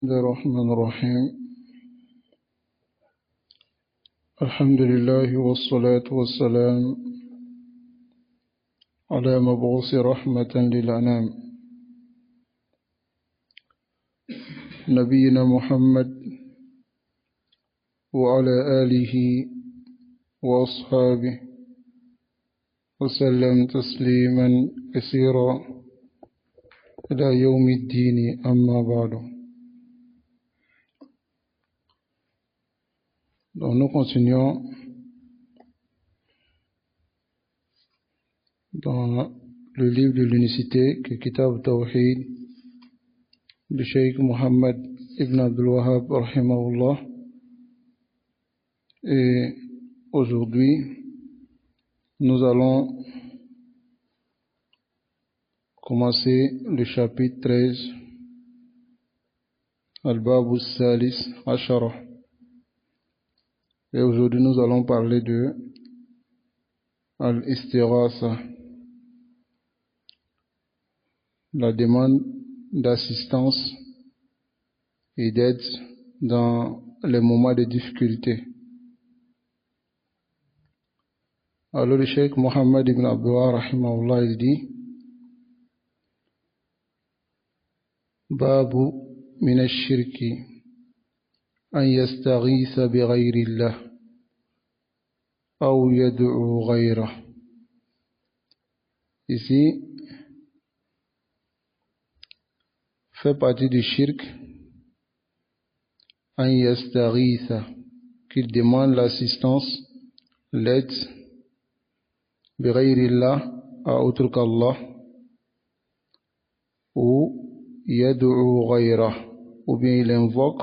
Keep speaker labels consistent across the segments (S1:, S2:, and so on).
S1: الرحمن الرحيم. الحمد لله والصلاة والسلام على مبعوث رحمة للأنام نبينا محمد وعلى آله وأصحابه وسلم تسليما كثيرا إلى يوم الدين. أما بعد. Donc nous continuons dans le livre de l'unicité que Kitab Tawhid du Cheikh Mohammed Ibn Abdul Wahhab rahimahullah. Et aujourd'hui nous allons commencer le chapitre 13 Al-Babu Salis Ashara. Et aujourd'hui, nous allons parler de Al-Istighatha, la demande d'assistance et d'aide dans les moments de difficulté. Alors le Cheikh Mohammed Ibn Abdul Wahhab rahimahullah, il dit Babu min ash-shirki an yastaghitha bi ghayri Allah أو يدعو غيره. Ici, fait partie du shirk, an yastaghitha, qu'il demande l'assistance, l'aide, bi ghayrillah, à autre qu'Allah, ou yad'u ghayra, ou bien il invoque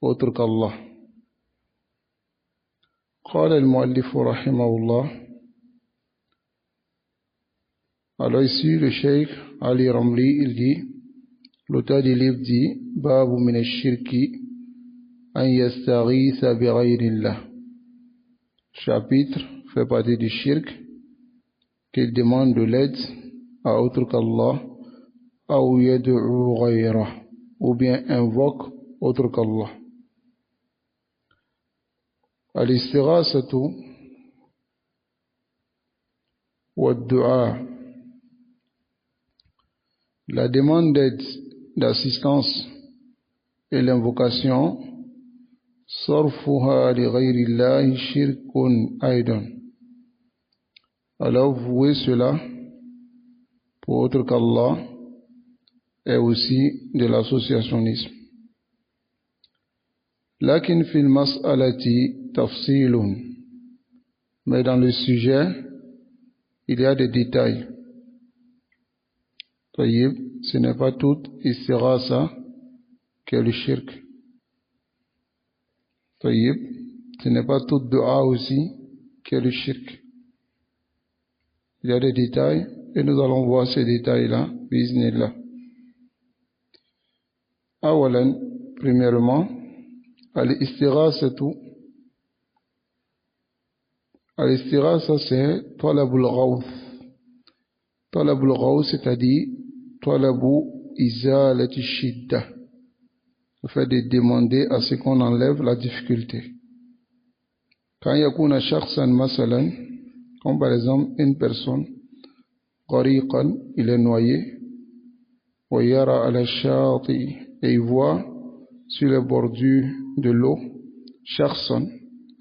S1: autre qu'Allah. قال المؤلف رحمه الله. Alors ici le Cheikh Ali Ramli il dit, l'auteur du livre dit Babu min ash-shirki an yastaghitha bi ghayrillah. Chapitre fait partie du shirk, qu'il demande de l'aide à autre qu'Allah, ou yad'u ghayra, ou bien invoque autre qu'Allah. Al-istighathatu wa du'a, la demande d'aide, d'assistance et l'invocation, sarfuha li ghayri Allahi shirkun aidan. Alors vouer cela pour autre qu'Allah est aussi de l'associationnisme. Lakin fil mas'alati tafsilun, mais dans le sujet il y a des détails. Tayyib, ce n'est pas tout istighatha qui est le shirk. Tayyib, ce n'est pas tout dua aussi qui est le shirk. Il y a des détails et nous allons voir ces détails-là, biiznillah. Awalan, premièrement, al-istighathatu. Al-istighatha c'est talabul ghawth. Talabul ghawth c'est-à-dire talabu izalati shidda. Le fait de demander à ce qu'on enlève la difficulté. Quand yakuna shakhsan masalan, comme par exemple une personne, ghariqan, il est noyé, wa yara ala shati, et il voit sur les bordures de l'eau, shakhsan,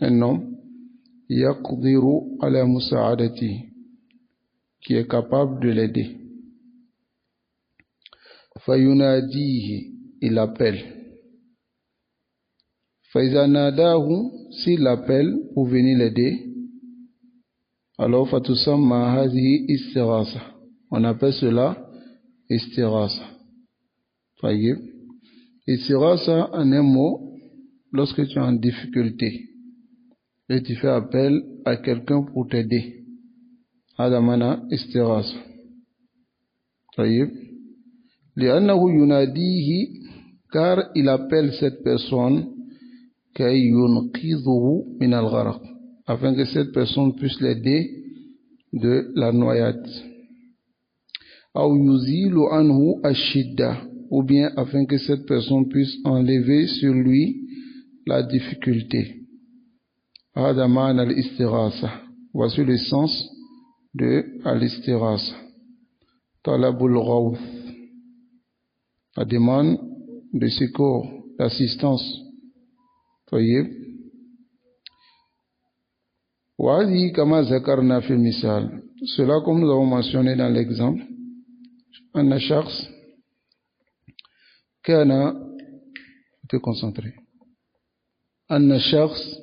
S1: un homme, yaqdiru ala musa'adati, qui est capable de l'aider. Fayunadihi, il appelle. Faiza nadahu, s'il appelle pour venir l'aider, alors fatusamma hadhihi istighatha. On appelle cela istighatha. Tayyib. Istighatha en un mot, lorsque tu es en difficulté et tu fais appel à quelqu'un pour t'aider. Adamana istighatha. Tayyib. Li'annahu yunadihi, car il appelle cette personne kay yunqidhuhu min al-gharq, afin que cette personne puisse l'aider de la noyade. Aw yuzilu anhu ash-shidda, ou bien afin que cette personne puisse enlever sur lui la difficulté. هذا معنى الاستغاثة. Voici le sens de الاستغاثة. طلب الغوث, la demande de secours, d'assistance. طيب. وهذه كما ذكرنا في المثال. Cela comme nous avons mentionné dans l'exemple. أن شخص كان te concentrer. أن شخص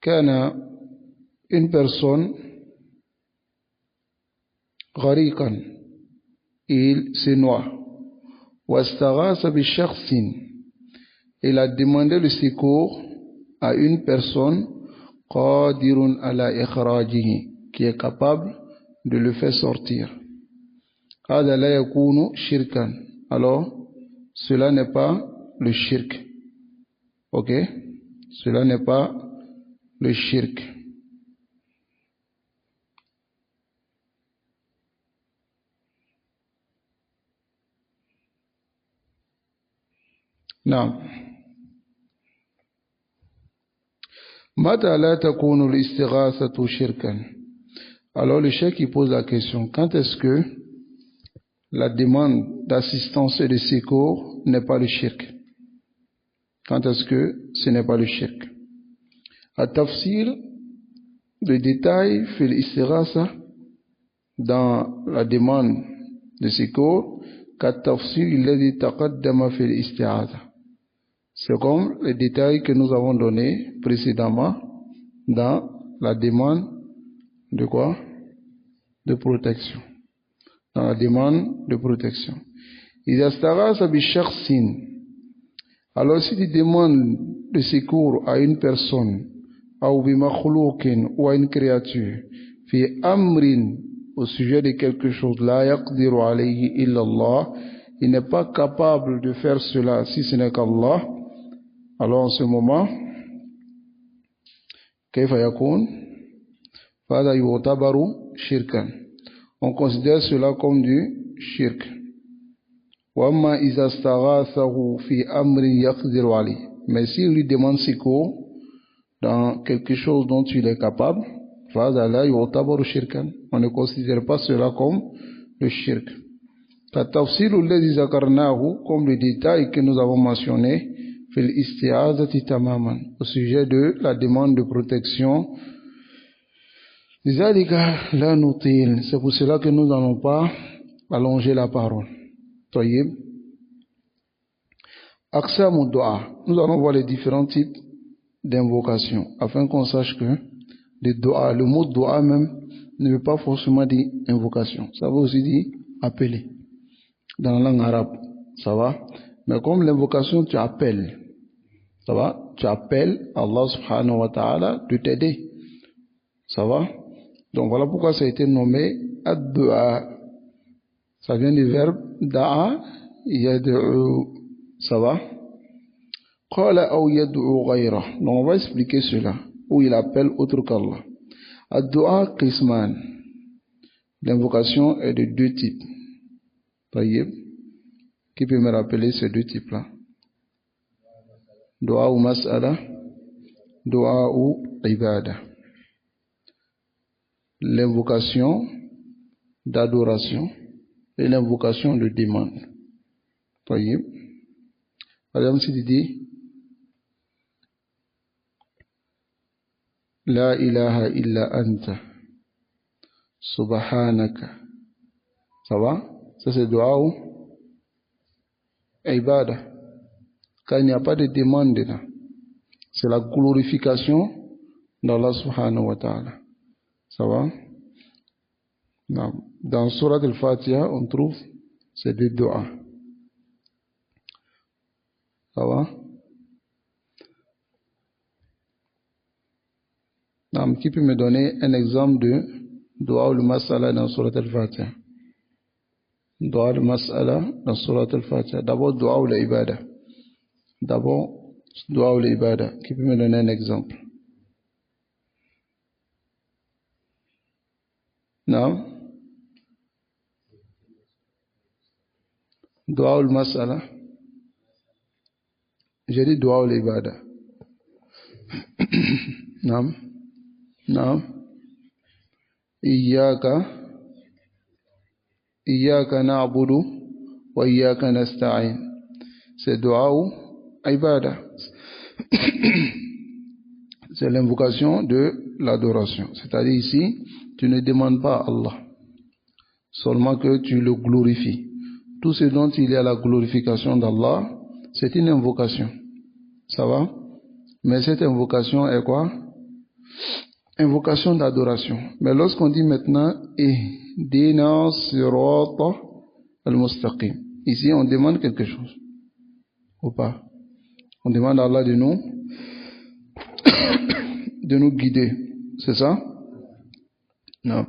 S1: كان une personne غريقا, il se noie. واستغاث بشخص, il a demandé le secours à une personne قادر على إخراجه, qui est capable de le faire sortir. هذا لا يكون شركا. Alors cela n'est pas le shirk. Ok, cela n'est pas le shirk. Non. متى لا تكون الاستغاثة شركا. Alors le cheikh qui pose la question, quand est-ce que la demande d'assistance et de secours n'est pas le shirk? Quand est-ce que ce n'est pas le shirk? التفصيل, le détail في الاستغاثة dans la demande de secours كالتفصيل الذي تقدم في الاستعاذة. C'est comme les détails que nous avons donnés précédemment dans la demande de quoi? De protection. Dans la demande de protection. إذا استغاث بشخص, alors si tu demandes de secours à une personne أو بمخلوق ou à une créature في أمر, au sujet de quelque chose لا يقدر عليه إلا الله, il n'est pas capable de faire cela si ce n'est qu'Allah. Alors en ce moment, كيف يكون؟ فهذا يعتبر شركا. On considère cela comme du shirk. وأما إذا استغاثه في أمر يقدر عليه, mais s'il lui demande secours dans quelque chose dont il est capable, فهذا لا يعتبر شركا. On ne considère pas cela comme le shirk. كالتفصيل الذي ذكرناه, comme le détail que nous avons mentionné في الاستعاذة تماما, au sujet de la demande de protection. لذلك لا نطيل, c'est pour cela que nous n'allons pas allonger la parole. طيب. أقسام الدعاء, nous allons voir les différents types d'invocation afin qu'on sache que le mot dua même ne veut pas forcément dire invocation, ça veut aussi dire appeler dans la langue arabe, ça va. Mais comme l'invocation, tu appelles, ça va, tu appelles Allah subhanahu wa ta'ala de t'aider, ça va. Donc voilà pourquoi ça a été nommé ad-dua. Ça vient du verbe da'a yad'u, ça va. Qala aw yad'u ghayra. Donc on va expliquer cela, où il appelle autre qu'Allah. Ad-dua qisman. L'invocation est de deux types. Tayyib. Qui peut me rappeler ces deux types-là? Dua ou mas'ala, dua ou ibada. L'invocation d'adoration et l'invocation de demande. Tayyib. Par exemple, si tu dis La ilaha illa anta subhanaka, ça va? Ça c'est dua ou ibada. Quand il n'y a pas de demande dedans, c'est la glorification d'Allah subhanahu wa ta'ala. Ça va? Dans Surat al-Fatiha, on trouve ces deux doigts. Ça va? Qui peut me donner un exemple de dua al-mas'ala dans Surat al-Fatiha? Dua al-mas'ala dans Surat al-Fatiha. D'abord, dua al-ibada. D'abord, dua al-ibada. Qui peut me donner un exemple? Non? Dua al-mas'ala. J'ai dit dua al-ibada. Naam. Naam. Iyyaka na'budu wa iyyaka nasta'in. C'est dua al-ibada. C'est l'invocation de l'adoration. C'est-à-dire ici, tu ne demandes pas à Allah, seulement que tu le glorifies. Tout ce dont il y a la glorification d'Allah, c'est une invocation. Ça va? Mais cette invocation est quoi? Invocation d'adoration. Mais lorsqu'on dit maintenant Ihdina sirata al-mustaqim, ici on demande quelque chose. Ou pas? On demande à Allah de nous guider. C'est ça? Non.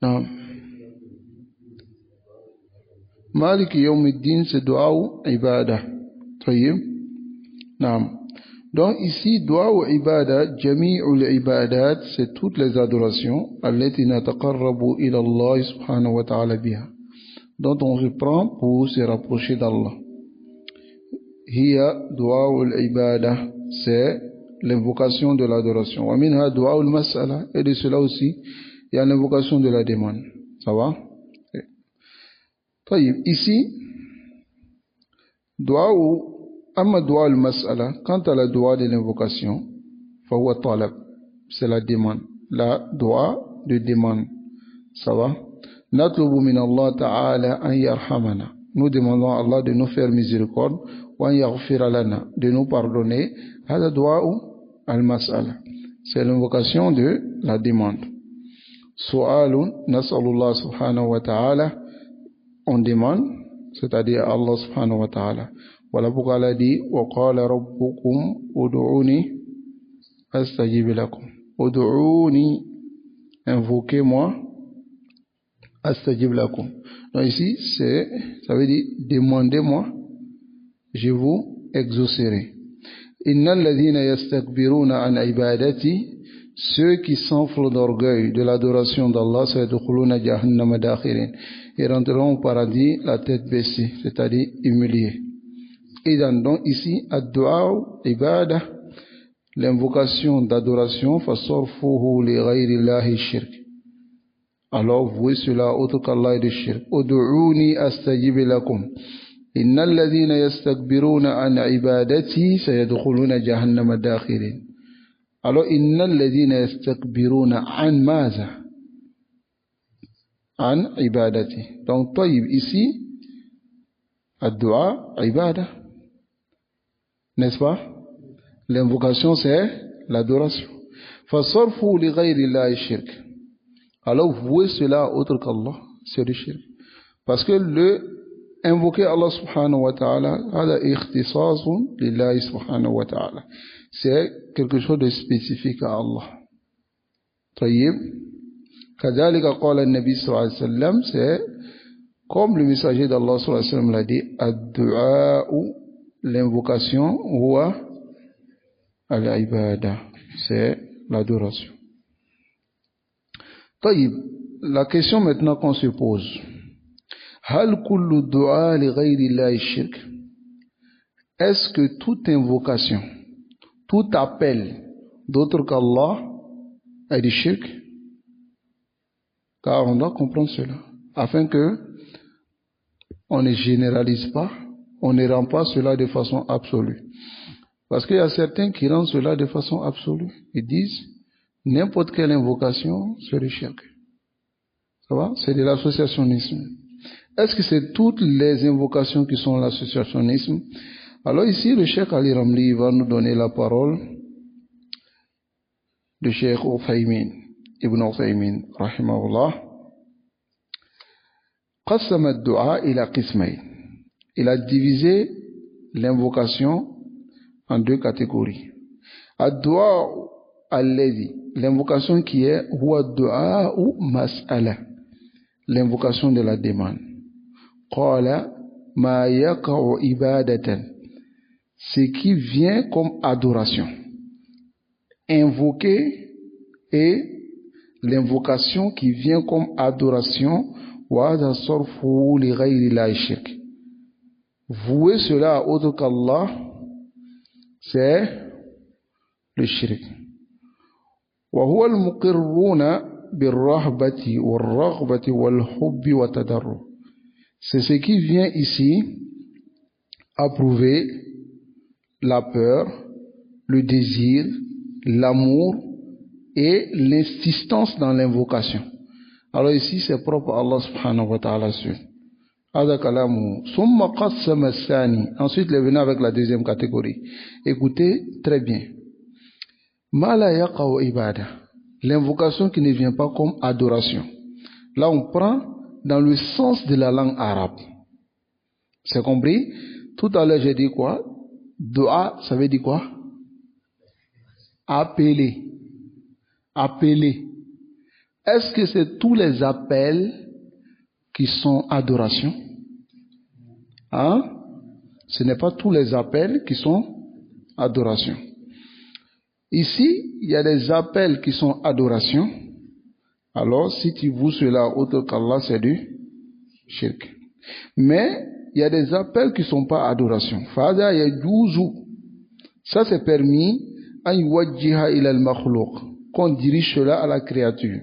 S1: Non. Malik Yawmiddin, c'est dua ou ibada. Tayyib. Non. Donc ici, dua ou ibada, jami'ul ibadat, c'est toutes les adorations, allati nataqarrabu ila Allah subhanahu wa ta'ala biha, dont on reprend pour se rapprocher d'Allah. Hiya dua ou ibada, c'est l'invocation de l'adoration. Wa minha dua ou mas'ala, et de cela aussi, il y a l'invocation de la demande. Ça va? Ici, dua ou amma dua al-mas'ala, quant à la dua de l'invocation, fahuwa talab, c'est la demande. La dua de demande. Ça va? Natlubu min Allah ta'ala an yarhamana. Nous demandons à Allah de nous faire miséricorde, wa an yaghfira lana, de nous pardonner. Hada dua al-mas'ala. C'est l'invocation de la demande. Su'alun, nas'alullah subhanahu wa ta'ala, on demande, c'est-à-dire Allah subhanahu wa ta'ala. Voilà pourquoi Allah dit wa qala rabbukum ud'uni astajib lakum. Ud'uni, invoquez-moi, astajib lakum. Donc ici, ça veut dire demandez-moi, je vous exaucerai. Innal ladhina yastakbiruna an ibadati, ceux qui s'enflent d'orgueil de l'adoration d'Allah, sayadkhuluna jahannama dakhirin, ils rentreront au paradis la tête baissée, c'est-à-dire humiliés. Et donc ici, ad-du'a ibada, l'invocation d'adoration, fasorfuhu li ghayri Allahi shirk. Alors vouez cela autre qu'Allah et de shirk. Ud'uni astajib lakum. Innal ladhina yastakbiruna an ibadati sayadkhuluna jahannama dakhirin. Alors innal ladhina yastakbiruna an maza? An ibadati. Donc tayyib ici, ad-du'a ibada. N'est-ce pas? L'invocation c'est l'adoration. Fasorfu li ghayri Allahi shirk. Alors vouez cela autre qu'Allah, c'est le shirk. Parce que invoquer Allah subhanahu wa ta'ala, hada ikhtisasun lillahi subhanahu wa ta'ala. C'est quelque chose de spécifique à Allah. Tayyib. Kadhalika qala an-nabi sallallahu alayhi wa sallam, c'est comme le messager d'Allah sallallahu alayhi wa sallam l'a dit, ad-du'a, l'invocation, huwa al-ibada, c'est l'adoration. Tayyib. La question maintenant qu'on se pose, hal kullu du'a li ghayri Allahi shirk? Est-ce que toute invocation, tout appel d'autre qu'Allah est du shirk? Car on doit comprendre cela, afin que on ne généralise pas, on ne rend pas cela de façon absolue. Parce qu'il y a certains qui rendent cela de façon absolue. Ils disent, n'importe quelle invocation, c'est le shirk. Ça va? C'est de l'associationnisme. Est-ce que c'est toutes les invocations qui sont l'associationnisme? Alors ici, le Cheikh Ali Ramli va nous donner la parole de Cheikh Ibn Uthaymin, rahimahullah. Qassama ad-du'a ila qismayn. Il a divisé l'invocation en deux catégories. Ad-du'a alladhi, l'invocation qui est huwa ad-du'a ou mas'ala, l'invocation de la demande. Qala ma yaqa'u ibadatan, ce qui vient comme adoration. Invoquer et l'invocation qui vient comme adoration, وهذا صرفه لغير الله الشرك. Vouer cela à autre qu'Allah, c'est le shirk. وهو المقرون بالرهبة والرغبة والحب والتضرع. C'est ce qui vient ici approuver la peur, le désir, l'amour et l'insistance dans l'invocation. Alors ici c'est propre à Allah subhanahu wa ta'ala seul. Ensuite, il est venu avec la deuxième catégorie. Écoutez très bien. L'invocation qui ne vient pas comme adoration. Là, on prend dans le sens de la langue arabe. C'est compris? Tout à l'heure, j'ai dit quoi? Dua, ça veut dire quoi? Appeler. Appeler. Est-ce que c'est tous les appels qui sont adoration? Hein? Ce n'est pas tous les appels qui sont adoration. Ici, il y a des appels qui sont adoration. Alors, si tu voues cela autre qu'Allah, c'est du shirk. Mais, il y a des appels qui ne sont pas adoration. Fada yajuzu. Ça, c'est permis. An yuwajjiha ila al-makhluq. Qu'on dirige cela à la créature.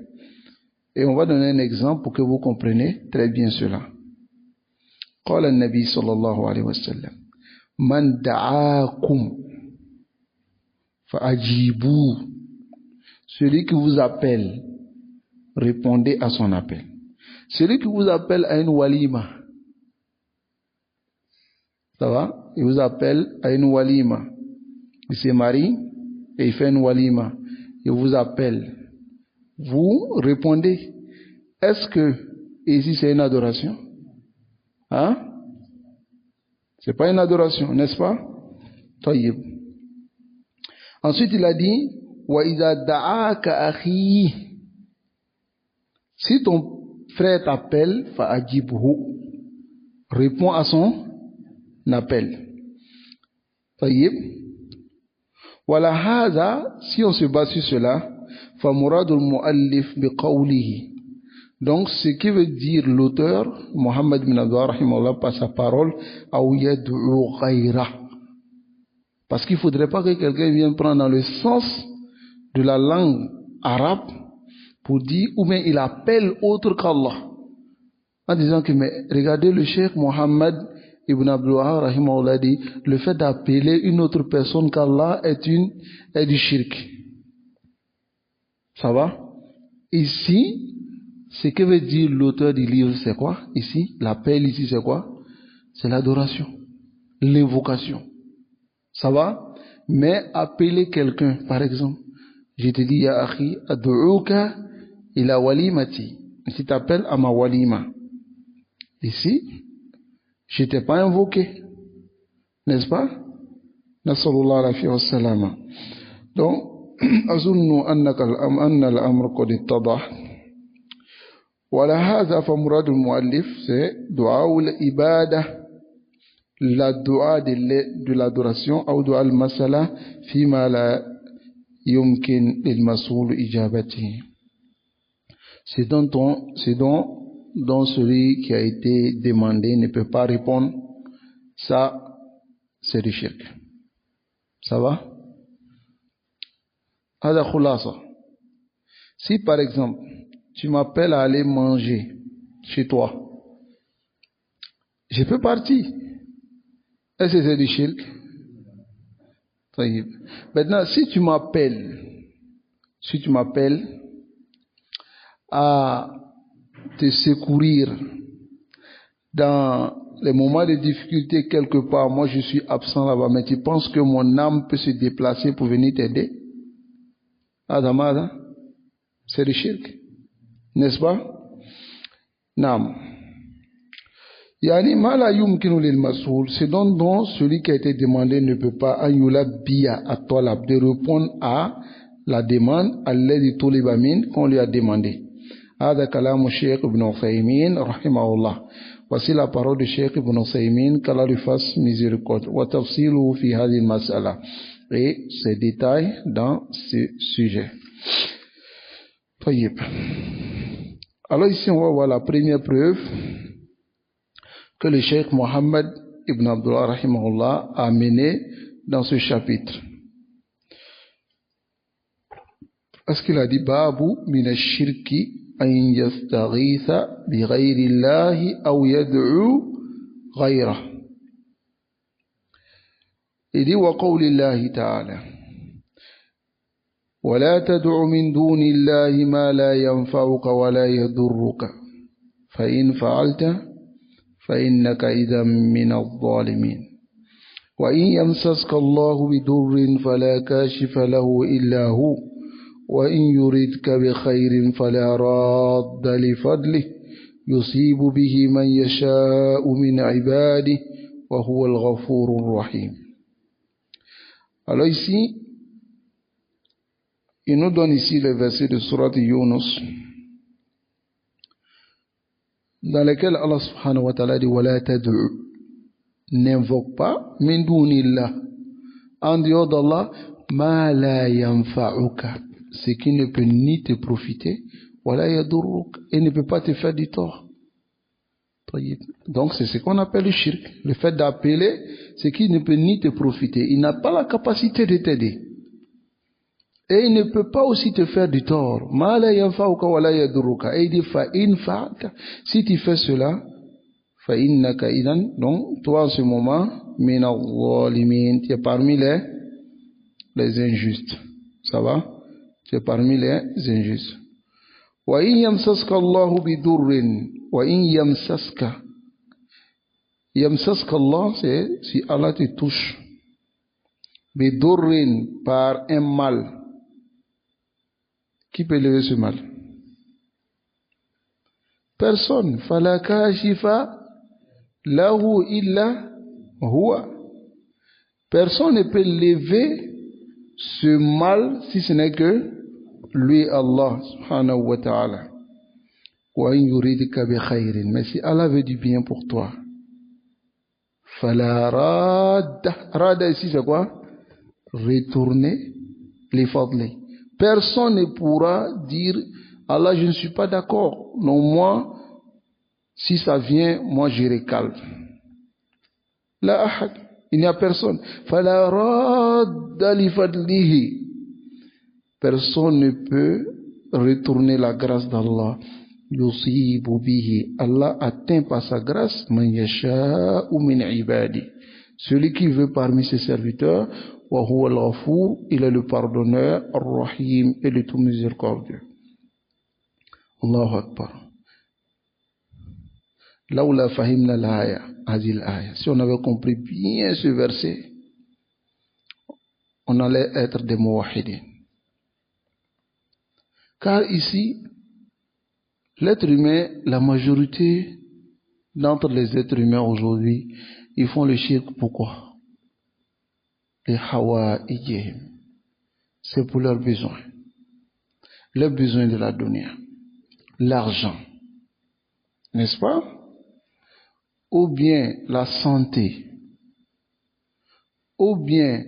S1: Et on va donner un exemple pour que vous compreniez très bien cela. قال النبي صلى الله عليه وسلم من دعاكم فأجيبوا. Celui qui vous appelle, répondez à son appel. Celui qui vous appelle à une walima, ça va? Il vous appelle à une walima. Il se marie et il fait une walima. Il vous appelle. Vous répondez. Est-ce que ici c'est une adoration? Hein? C'est pas une adoration, n'est-ce pas? Taïb. Ensuite il a dit wa idha da'aka akhi. Si ton frère t'appelle, fa'ajibhu. Réponds à son appel. Taïb. Wala hadha, si on se base sur cela, fa muradul muallif bi qawlihi. Donc, ce qui veut dire l'auteur, Mohammed bin Abdullah, rahimahullah, par sa parole, parce qu'il ne faudrait pas que quelqu'un vienne prendre dans le sens de la langue arabe pour dire, ou bien il appelle autre qu'Allah. En disant que, mais regardez le cheikh Mohammed ibn Abdullah, rahimahullah, dit, le fait d'appeler une autre personne qu'Allah est du shirk. Ça va? Ici, ce que veut dire l'auteur du livre, c'est quoi? Ici, l'appel ici, c'est quoi? C'est l'adoration, l'invocation. Ça va? Mais appeler quelqu'un, par exemple, je te dis, ya akhi, ad'uka ila walimati. Si tu appelles à ma walima. Ici, je t'ai pas invoqué. N'est-ce pas? Nasallallahu alayhi wa sallam. Donc, azunnu anna al-amr qad ittadah. Voilà, هذا فمراد المؤلف c'est دعاء العبادة, la dua de l'adoration ou dua al-masala فيما لا يمكن للمسؤول إجابته. C'est dont celui qui a été demandé ne peut pas répondre. Ça, c'est du shirk. Ça va? هذا خلاصة. Si par exemple tu m'appelles à aller manger chez toi, je peux partir. Est-ce que c'est du shirk? Maintenant, si tu m'appelles à te secourir dans les moments de difficulté quelque part, moi je suis absent là-bas, mais tu penses que mon âme peut se déplacer pour venir t'aider? Adamada, c'est du shirk. N'est-ce pas? Nam. Yani mala yumkinu lil masoul, c'est dont celui qui a été demandé ne peut pas ayula biya atolab, de répondre à la demande à l'aide de tous les bamines qu'on lui a demandé. Hada kalamu Cheikh Ibn Uthaymin rahimahullah. Voici la parole de Cheikh Ibn Uthaymin, qu'Allah lui fasse miséricorde. Wa tafsilu fi hadhihi al-mas'ala. Et ces détails dans ce sujet. Tayyib. Alors ici, on va voir la première preuve que le Cheikh Mohammed ibn Abdullah rahimahullah a menée dans ce chapitre. Parce qu'il a dit Babu min ash-shirki an yastaghitha bi ghayri Allahi aw yad'u ghayra. Il dit wa qawli Allahi ta'ala wa la tad'u min duni Allahi ma la yanfa'uka wa la yadurruka fa in fa'alta fa innaka idhan min adh-dhalimin wa in yamsaska Allahu bi durrin fala kashifa lahu illa hu وإن يردك بخير فلا راد لفضله يصيب به من يشاء من عباده وهو الغفور الرحيم. Alors ici, il nous donne ici le verset de Sourate Yunus dans lequel Allah subhanahu wa ta'ala dit وَلَا تَدْعُ, n'invoque pas min dunillah, en dehors d'Allah, ma la yanfa'uka, ce qui ne peut ni te profiter, voilà yadurruk, et ne peut pas te faire du tort. Donc c'est ce qu'on appelle le shirk, le fait d'appeler ce qui ne peut ni te profiter. Il n'a pas la capacité de t'aider. Et il ne peut pas aussi te faire du tort. Ma la yanfa'uka wa la yadurruka. Et il dit fa in fa'alta, si tu fais cela, fa innaka idan, donc toi en ce moment, min adh-dhalimin, tu es parmi les injustes. Ça va? Tu es parmi les injustes. Wa in yamsaska Allahu bidurrin, wa in yamsaska. Yamsaska Allah, c'est si Allah te touche. Bidurrin, par un mal. Qui peut lever ce mal? Personne. Fala kashifa lahu illa huwa. Personne ne peut lever ce mal si ce n'est que lui, Allah subhanahu wa ta'ala. Wa in yuridika bi khayrin, mais si Allah veut du bien pour toi, fala radda. Radda ici c'est quoi? Retourner les fadli. Personne ne pourra dire Allah, je ne suis pas d'accord. Non, moi, si ça vient, moi je récalme. La ahad, il n'y a personne. Fala radda li fadlihi. Personne ne peut retourner la grâce d'Allah. Yusibu bihi. Allah atteint par sa grâce man yasha'u min ibadi. Celui qui veut parmi ses serviteurs. Wa huwa al-Ghafur, il est le pardonneur, ar-Rahim, et le tout miséricordieux. Allahu Akbar. Laoula fahimna l'aya, hadhihi l'aya. Si on avait compris bien ce verset, on allait être des muwahhidin. Car ici, l'être humain, la majorité d'entre les êtres humains aujourd'hui, ils font le shirk pourquoi? Les hawa'ijihim. C'est pour leurs besoins. Leurs besoins de la dunya. L'argent. N'est-ce pas? Ou bien la santé. Ou bien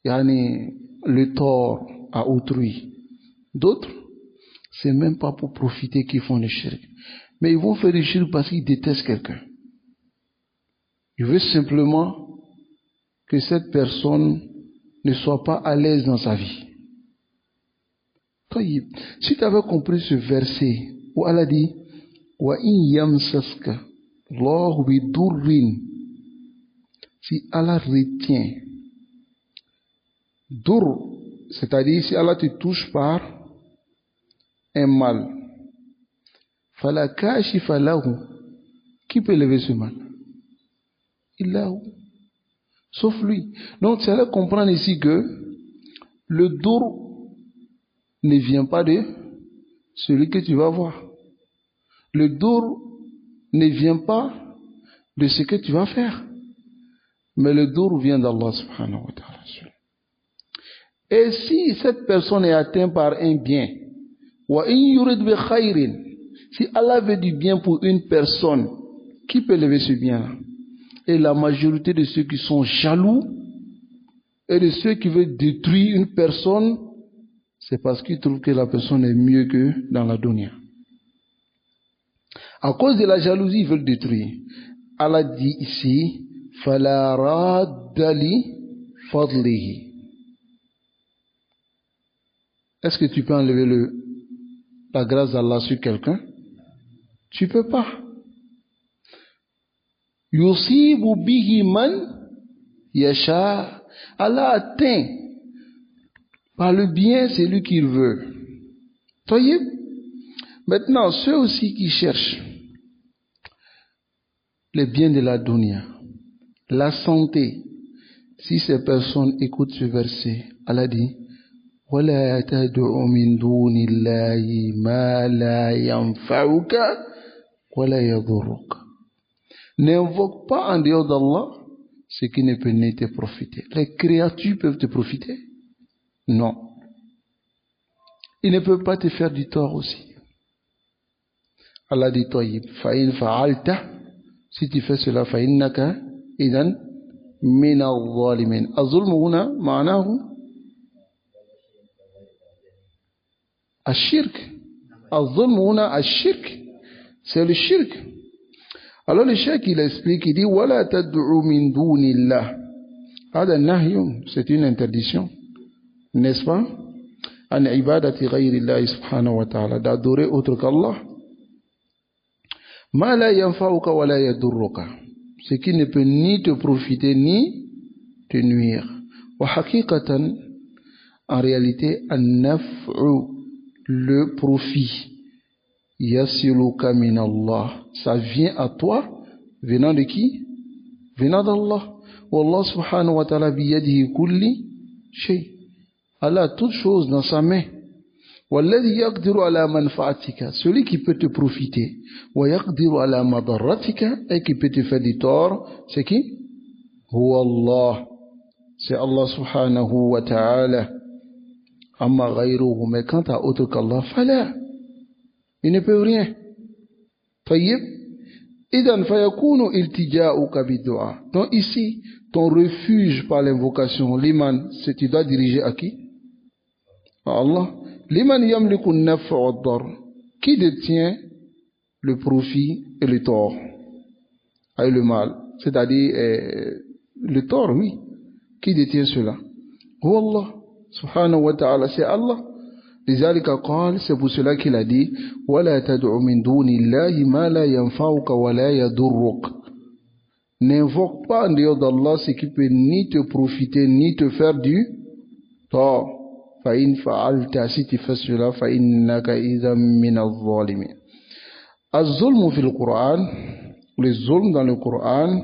S1: le tort à autrui. D'autres, c'est même pas pour profiter qu'ils font le shirk. Mais ils vont faire le shirk parce qu'ils détestent quelqu'un. Ils veulent simplement que cette personne ne soit pas à l'aise dans sa vie. Si tu avais compris ce verset où Allah dit wa in yamsaska Allahu bidurrin, si Allah retient dur, c'est-à-dire si Allah te touche par un mal, fala kashifa lahu, qui peut lever ce mal? Illahu, sauf lui. Donc, tu allais comprendre ici que le dur ne vient pas de celui que tu vas voir. Le dur ne vient pas de ce que tu vas faire. Mais le dur vient d'Allah subhanahu wa ta'ala. Et si cette personne est atteinte par un bien, wa in yurid bi khayrin, si Allah veut du bien pour une personne, qui peut lever ce bien-là? Et la majorité de ceux qui sont jaloux et de ceux qui veulent détruire une personne, c'est parce qu'ils trouvent que la personne est mieux que dans la dunya. À cause de la jalousie, ils veulent détruire. Allah dit ici, فَلَا رَادَّ لِفَضْلِهِ. Est-ce que tu peux enlever la grâce d'Allah sur quelqu'un? Tu peux pas. يُصِيبُ بِهِ مَنْ يَشَاءُ. Allah atteint par le bien celui qu'il veut. Voyez? Maintenant, ceux aussi qui cherchent les biens de la dunya, la santé, si ces personnes écoutent ce verset, Allah dit وَلَا تَدْعُ مِن دُونِ اللَّهِ مَا لَا يَنْفَعُكَ وَلَا يَضُرُّكَ. N'invoque pas en dehors d'Allah ce qui ne peut ni te profiter. Les créatures peuvent te profiter? Non. Ils ne peuvent pas te faire du tort aussi. Allah dit Tayyib, فَإِنْ فَعَلْتَ, si tu fais cela, فَإِنَّكَ إِذًا مِنَ الظَّالِمِينَ. الظلم هنا معناه الشرك. الظلم هنا الشرك. C'est le shirk. Alors le cheikh il explique, il dit وَلَا تَدْعُ مِن دُونِ اللَّهِ. هذا النهي, c'est une interdiction, n'est-ce pas? عن عبادة غير الله سبحانه وتعالى, d'adorer autre qu'Allah. ما لا ينفعك ولا يضرك, ce qui ne peut ni te profiter ni te nuire. وحقيقة, en réalité, النفع, le profit, يصلك من الله, ça vient à toi, venant de qui? Venant d'Allah. والله سبحانه وتعالى بيده كل شيء. Allah a toutes choses dans sa main. وَالَّذِي يَقْدِرُ عَلَى مَنْفَعَتِكَ, celui qui peut te profiter. وَيَقْدِرُ عَلَى مَضَرَّتِكَ, et qui peut te faire du tort, c'est qui? هو Allah, c'est Allah subhanahu wa ta'ala. أَمَّا غَيْرُهُ, mais quant à autre qu'Allah, فَلَا, il ne peut rien. طيب, إِذَنْ فَيَكُونُ إِلْتِجَاؤُكَ بِالدُّعَاء. Donc ici, ton refuge par l'invocation, l'iman, c'est tu dois diriger à qui? À Allah. L'iman yamliku an-naf'a wad-darr, qui détient le profit et le tort, et le mal, c'est-à-dire le tort, oui. Qui détient cela? Huwa Allah subhanahu wa ta'ala, c'est Allah. لذلك قال, c'est pour cela qu'il a dit وَلَا تَدْعُ مِن دُونِ اللَّهِ مَا لَا يَنْفَعُكَ وَلَا يَضُرُّكَ. N'invoque pas en dehors d'Allah ce qui peut ni te profiter ni te faire du tort. فَإِنْ فَعَلْتَ, si tu fais cela, فَإِنَّكَ إِذًا مِنَ الظَّالِمِينَ. الظلم في القرآن, le zulm dans le Coran,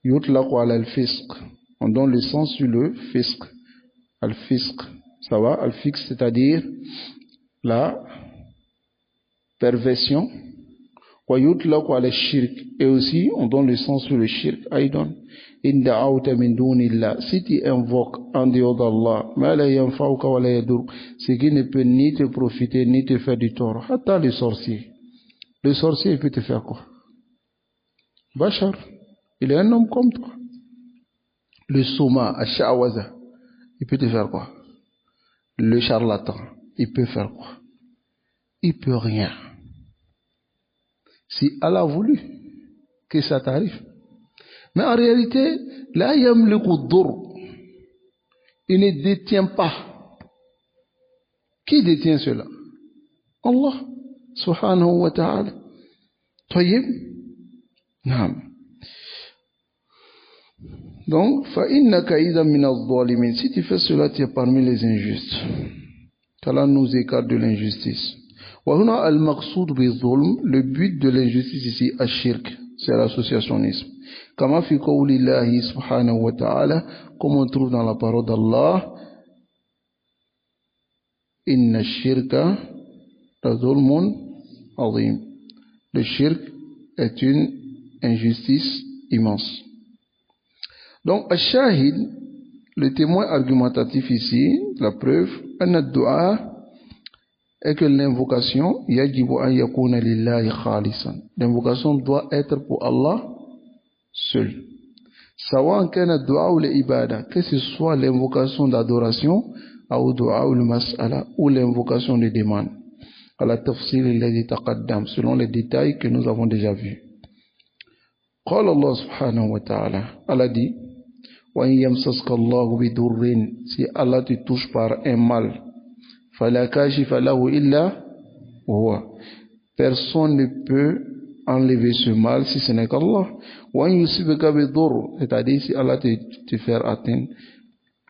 S1: يطلق على الفسق, on donne le sens sur le fisq. Al-fisq, ça va? Al-fisq, c'est-à-dire la perversion. ويطلق على الشرك, et aussi on donne le sens sur le shirk. أيضا إن دعوت من دون الله, si tu invoques en dehors d'Allah ما لا ينفعك ولا يضرك, ce qui ne peut ni te profiter ni te faire du tort. Hatta le sorcier il peut te faire quoi? Bachar, il est un homme comme toi. Le souma, Ash-Sha'waza, il peut te faire quoi? Le charlatan, il peut faire quoi? Il peut rien. Si Allah a voulu que ça t'arrive. Mais en réalité, la yamliku ad-durr, il ne détient pas. Qui détient cela? Allah subhanahu wa ta'ala. Tayyib. Naam. Donc, فَإِنَّكَ إِذًا مِنَ الظَّالِمِينَ, si tu fais cela, tu es parmi les injustes. Qu'Allah nous écarte de l'injustice. وَهُنَا الْمَقْصُودُ بِالظُّلْمِ, le but de l'injustice ici, الشرك, c'est l'associationnisme. كما في قول الله سبحانه وتعالى, comme on trouve dans la parole d'Allah, إِنَّ الشِّرْكَ لَظُلْمٌ عَظِيمٌ. Le shirk est une injustice immense. Donc, Ash-Shahid, le témoin argumentatif ici, la preuve, anna ad-du'a, est que l'invocation, yajibu an yakuna lillahi khalisan. L'invocation doit être pour Allah seul. Sawan kana ad-du'a ou l'ibada, que ce soit l'invocation d'adoration, ou du'a ou le mas'ala, ou l'invocation de demande. على التفصيل الذي تقدم selon les détails que nous avons déjà vus. قال الله سبحانه وتعالى, Allah dit, وَإِنْ يَمْسَسْكَ اللَّهُ بِضُرٍّ, si Allah te touche par un mal, فَلَا كَاشِفَ لَهُ إِلَّا هُوَ, personne ne peut enlever ce mal si ce n'est qu'Allah. وَإِنْ يُصِبْكَ بِضُرٍّ, c'est-à-dire si Allah te fait atteindre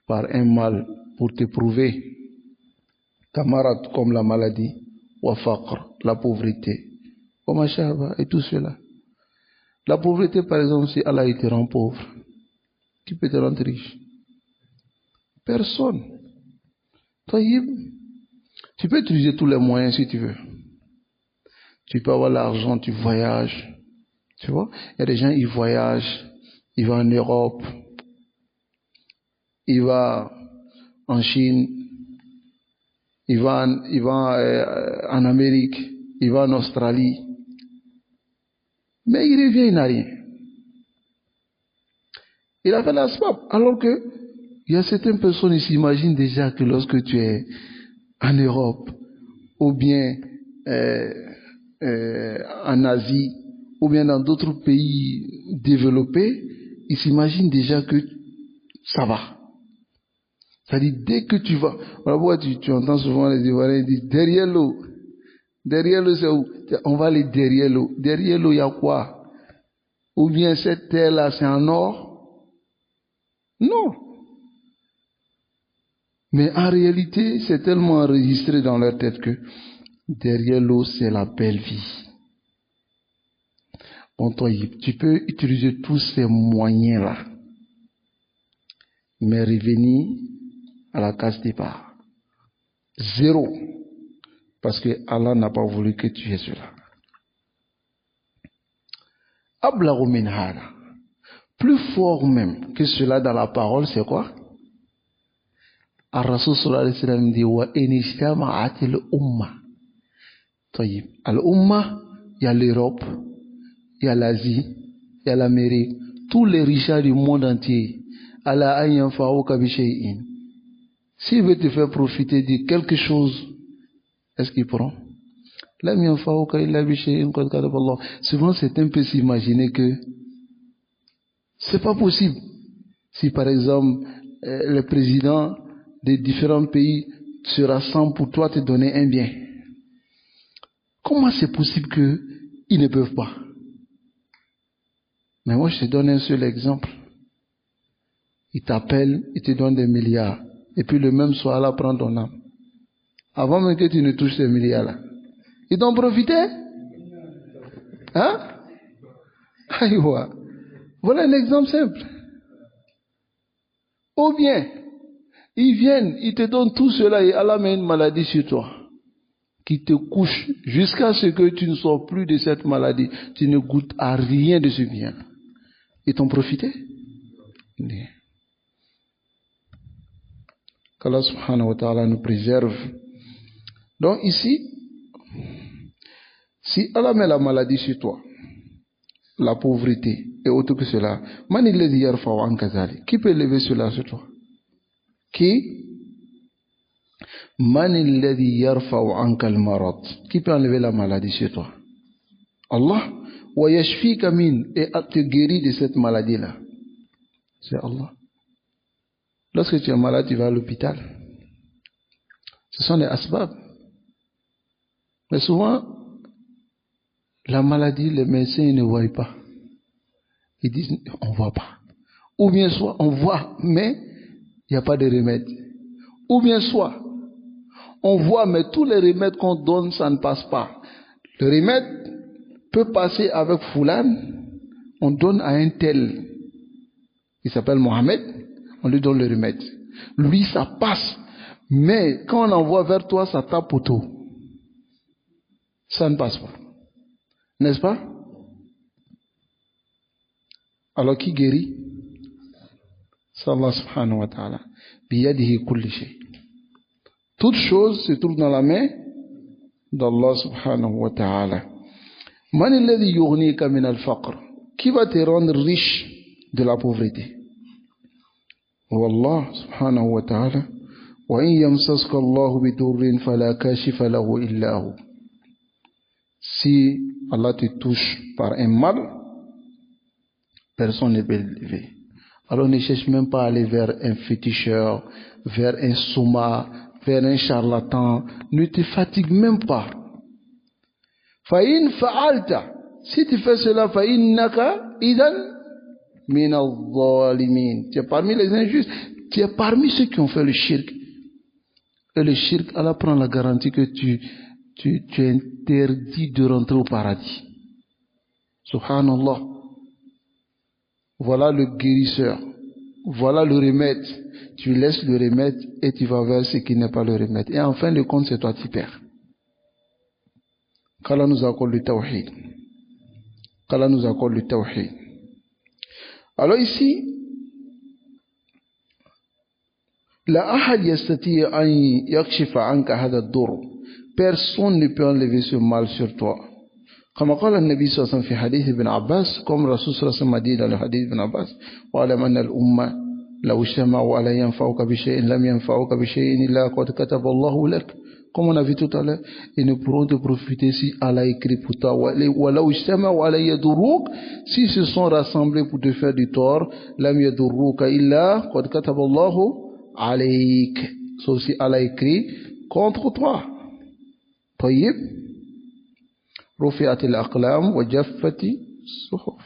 S1: par un mal pour te prouver, camarade comme la maladie, wa faqr, la pauvreté, wa mashaba, et tout cela. La pauvreté, par exemple, si Allah te rend pauvre, qui peut te rendre riche? Personne. Taïb, tu peux utiliser tous les moyens si tu veux. Tu peux avoir l'argent, tu voyages. Tu vois, il y a des gens, ils voyagent, ils vont en Europe, ils vont en Chine, ils vont en Amérique, ils vont en Australie. Mais il revient, il n'a rien. Il a fait la swap. Alors que il y a certaines personnes, ils s'imaginent déjà que lorsque tu es en Europe, ou bien en Asie, ou bien dans d'autres pays développés, ils s'imaginent déjà que ça va. C'est-à-dire, dès que tu vas, voilà pourquoi tu entends souvent les Ivoiriens dire, derrière l'eau, c'est où? On va aller derrière l'eau. Derrière l'eau, il y a quoi? Ou bien cette terre-là, c'est en or? Non. Mais en réalité, c'est tellement enregistré dans leur tête que derrière l'eau, c'est la belle vie. Bon, toi, tu peux utiliser tous ces moyens-là, mais revenir à la case départ. Zéro. Parce que Allah n'a pas voulu que tu aies cela. Ablagu min hada. Plus fort même que cela dans la parole, c'est quoi? Ar-Rasul sallallahu alayhi wa sallam dit wa inijtama'at al-umma. Taïb. Al-umma, il y a l'Europe, il y a l'Asie, il y a l'Amérique, tous les richards du monde entier. Ala an yanfa'uka bi shay'in. S'il veut te faire profiter de quelque chose, est-ce qu'il prend? Souvent, certains peuvent s'imaginer que c'est pas possible. Si par exemple, le président des différents pays se rassemble pour toi te donner un bien, comment c'est possible qu'ils ne peuvent pas? Mais moi, je te donne un seul exemple. Il t'appelle, il te donne des milliards, et puis le même soir, là, prend ton âme. Avant même que tu ne touches ces milliards-là. Ils t'ont profité? Hein? Aïwa. Voilà un exemple simple. Ou bien, ils viennent, ils te donnent tout cela et Allah met une maladie sur toi, qui te couche jusqu'à ce que tu ne sors plus de cette maladie. Tu ne goûtes à rien de ce bien. Ils t'ont profité? Qu'Allah subhanahu wa ta'ala nous préserve. Donc ici, si Allah met la maladie sur toi, la pauvreté et autre que cela, qui peut lever cela sur toi? Qui? Qui peut enlever la maladie sur toi? Allah. Et te guérir de cette maladie-là. C'est Allah. Lorsque tu es malade, tu vas à l'hôpital. Ce sont les asbab. Mais souvent, la maladie, les médecins ne voient pas. Ils disent, on ne voit pas. Ou bien soit, on voit, mais il n'y a pas de remède. Ou bien soit, on voit, mais tous les remèdes qu'on donne, ça ne passe pas. Le remède peut passer avec Foulan, on donne à un tel. Il s'appelle Mohamed, on lui donne le remède. Lui, ça passe. Mais quand on envoie vers toi, ça tape au tout. Ça ne passe pas. N'est-ce pas? Alors qui guérit? C'est Allah subhanahu wa ta'ala. Biyadihi kulli shay. Toute chose se trouve dans la main d'Allah subhanahu wa ta'ala. Man alladhi yughnika min al-faqr. Qui va te rendre riche de la pauvreté? Wallah subhanahu wa ta'ala. Wa in yamsaska Allahu bidurrin fala kashifa lahu illa hu. Si Allah te touche par un mal, personne ne peut l'élever. Alors ne cherche même pas à aller vers un féticheur, vers un souma, vers un charlatan. Ne te fatigue même pas. Fa'in fa'alta. Si tu fais cela, fa'innaka idan min al-zalimin. Tu es parmi les injustes. Tu es parmi ceux qui ont fait le shirk. Et le shirk, Allah prend la garantie que tu es interdit de rentrer au paradis. Subhanallah. Voilà le guérisseur. Voilà le remède. Tu laisses le remède et tu vas vers ce qui n'est pas le remède. Et en fin de compte, c'est toi qui perds. Qu'Allah nous accorde le tawhid. Qu'Allah nous accorde le tawhid. Alors ici, la ahad yastati an yakshifa anka hada ad-dur. Personne ne peut enlever ce mal sur toi. كما قال النبي صلى الله عليه وسلم في حديث ابن عباس كم رسول صلى الله عليه وسلم مدين على حديث ابن عباس وعلم أن الأمة لو اجتمعوا على ينفعوك بشيء لم ينفعوك بشيء إلا قد كتب الله لك. Comme on a vu tout à l'heure, ils ne pourront te profiter si Allah écrit pour toi. Si se sont rassemblés pour te faire du tort, لم يضروك إلا قد كتب الله عليك. Sauf si Allah écrit contre toi. طيب. رفعت الأقلام وجفت الصحف.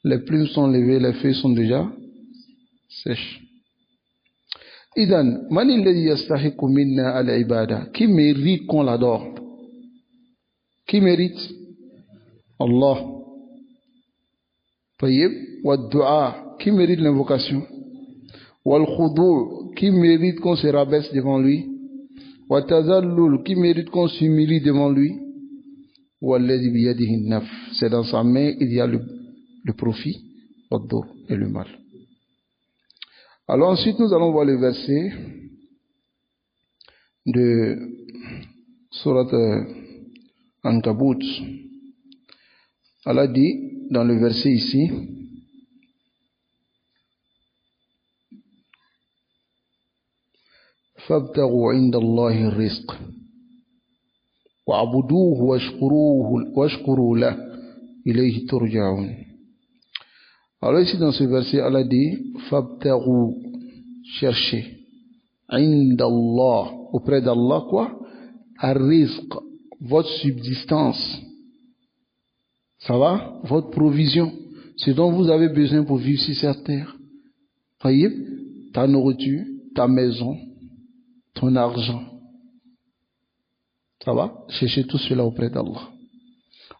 S1: Les plumes sont levées, les feuilles sont déjà sèches. إذن من الذي يستحق منا العبادة? Qui mérite qu'on l'adore? Qui mérite? Allah. طيب. والدعاء. Qui mérite l'invocation? والخضوع. Qui mérite qu'on se rabaisse devant lui? والتذلل. Qui mérite qu'on s'humilie devant lui? C'est dans sa main il y a le profit et le mal. Alors ensuite nous allons voir le verset de Surat Ankabut. Allah dit dans le verset ici, فابتغوا عند الله الرزق وَعَبُدُوهُ وَاشْكُرُوا لَهُ إِلَيْهِ تُرْجَعُونَ. Alors ici dans ce verset, Allah dit فَابْتَغُوا, cherchez, عِنْدَ اللَّهِ, auprès d'Allah quoi? الرزق, votre subsistance. Ça va? Votre provision. Ce dont vous avez besoin pour vivre sur cette terre. Taïb, ta nourriture, ta maison, ton argent. Ça va? Cherchez tout cela auprès d'Allah.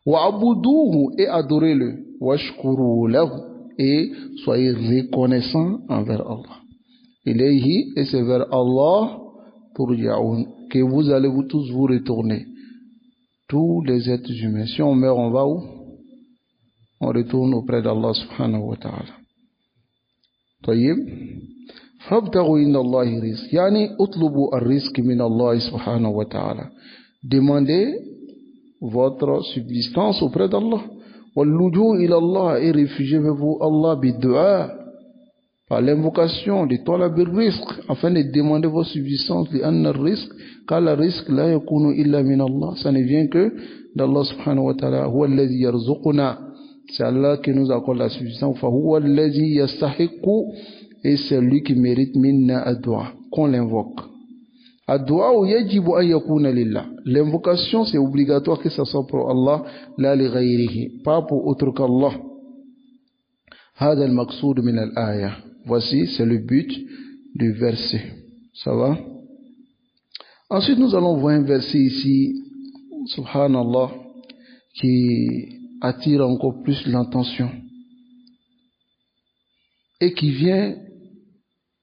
S1: Wa'abuduhu, et adorez-le. Washkuru lahu, et soyez reconnaissants envers Allah. Ilayhi, et c'est vers Allah turja'un que vous allez vous tous vous retourner. Tous les êtres humains. Si on meurt, on va où? On retourne auprès d'Allah subhanahu wa ta'ala. Tayyib. فابتغوا إن الله رزق يعني اطلبوا الرزق من الله سبحانه وتعالى. Demandez votre subsistance auprès d'Allah. وَاللُّجُوء إِلَى اللَّهِ, et réfugiez-vous Allah biddu'a, par l'invocation de talab al-rizq, afin de demander votre subsistance. لأن الرزق, car le risque لا يكون إلا من الله, ça ne vient que d'Allah subhanahu wa ta'ala. هو الذي يرزقنا, c'est Allah qui nous accorde la subsistance. فهو الذي يستحق, et c'est lui qui mérite minna ad-du'a, qu'on l'invoque. Ad-du'a yajibu an yakuna lillah. L'invocation c'est obligatoire que ça soit pour Allah, la li ghayrihi, pas pour autre qu'Allah. Hada al-maqsoud min al-aya. Voici, c'est le but du verset. Ça va? Ensuite, nous allons voir un verset ici, subhanallah, qui attire encore plus l'attention et qui vient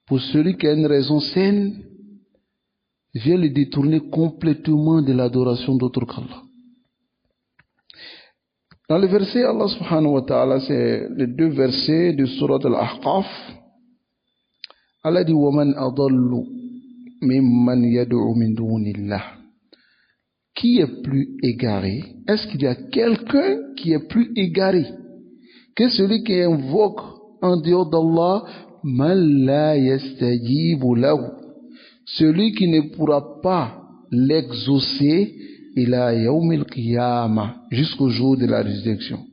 S1: pour celui qui a une raison saine, vient le détourner complètement de l'adoration d'autre qu'Allah. Dans le verset, Allah subhanahu wa ta'ala, c'est les deux versets de Surat Al-Ahqaf. Allah dit وَمَنْ أَضَلُّ مِمَّنْ يَدْعُ مِنْ دُونِ اللَّهِ. Qui est plus égaré? Est-ce qu'il y a quelqu'un qui est plus égaré que celui qui invoque en dehors d'Allah man la yastajibu lahu, celui qui ne pourra pas l'exaucer ila yawm al-qiyamah, jusqu'au jour de la résurrection.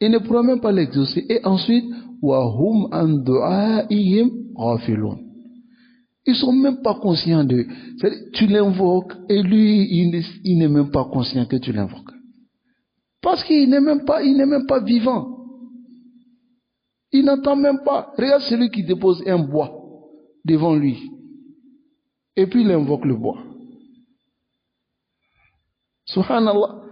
S1: Il ne pourra même pas l'exaucer. Et ensuite, wa hum an du'aihim ghafilun. Ils sont même pas conscients de. Tu l'invoques et lui, il n'est même pas conscient que tu l'invoques. Parce qu'il n'est même pas vivant. Il n'entend même pas. Regarde celui qui dépose un bois devant lui. Et puis il invoque le bois. Subhanallah.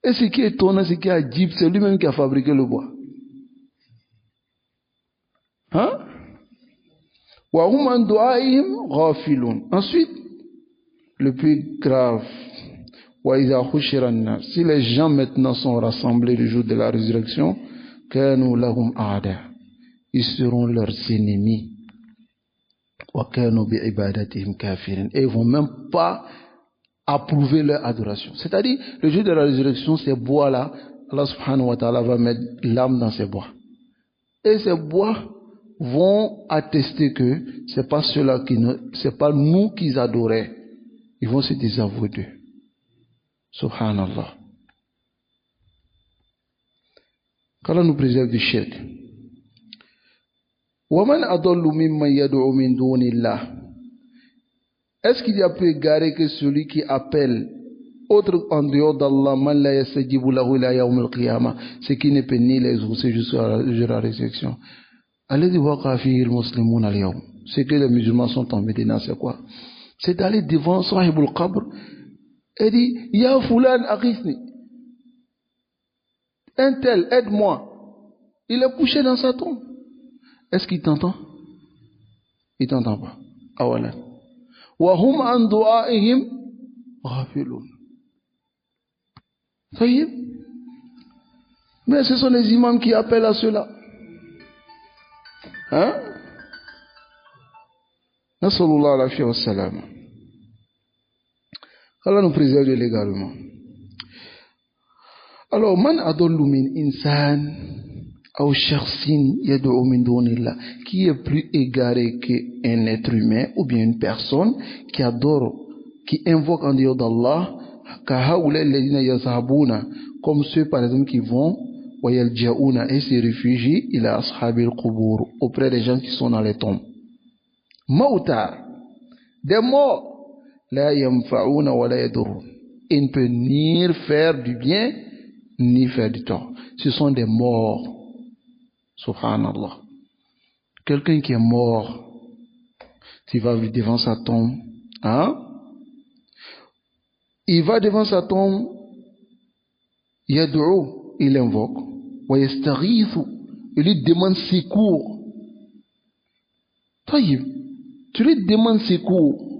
S1: Et ce qui est étonnant, ce qui est adjib, c'est lui-même qui a fabriqué le bois. Hein? Ensuite, le plus grave. Si les gens maintenant sont rassemblés le jour de la résurrection, ils seront leurs ennemis. Et ils vont même pas approuver leur adoration. C'est-à-dire, le jour de la résurrection, ces bois-là, Allah subhanahu wa ta'ala va mettre l'âme dans ces bois. Et ces bois vont attester que c'est pas ceux-là c'est pas nous qu'ils adoraient. Ils vont se désavouer d'eux. Subhanallah. Qu'Allah nous préserve du shirk. وَمَنْ أَضَلُّ مِمَّنْ يَدْعُو مِنْ دُونِ اللَّهِ. Est-ce qu'il y a plus égaré que celui qui appelle autre en dehors d'Allah, man la yastajibu lahu ila yawm al-qiyamah, ce qui ne peut ni les exaucer jusqu'à la résurrection. Alladhi waqa fihi al-muslimuna al-yawm. Ce que les musulmans sont tombés dedans, c'est quoi? C'est d'aller devant sahibul qabr et dit, ya fulan aghithni. Un tel, aide-moi. Il est couché dans sa tombe. Est-ce qu'il t'entend? Il t'entend pas. Awalan. Wa hum an du'aihim ghafilun. Ça y est. Mais ce sont les imams qui appellent à cela. Hein? Nasallallahu alayhi wa sallam. Allah nous préserve de l'égarement. Alors, man adollu min insan ou shakhsin yad'u min dunillah, qui est plus égaré qu'un être humain ou bien une personne qui adore, qui invoque en dehors d'Allah, comme ceux par exemple qui vont et se réfugient auprès des gens qui sont dans les tombes. Mautar, des morts, la yamfa'una wa la yadurun. Ils ne peuvent ni faire du bien ni faire du tort. Ce sont des morts. Subhanallah. Quelqu'un qui est mort, tu vas devant sa tombe, hein? Il va devant sa tombe, yad'u, il invoque, wa yastaghithu, il lui demande secours. Taïb, tu lui demandes secours.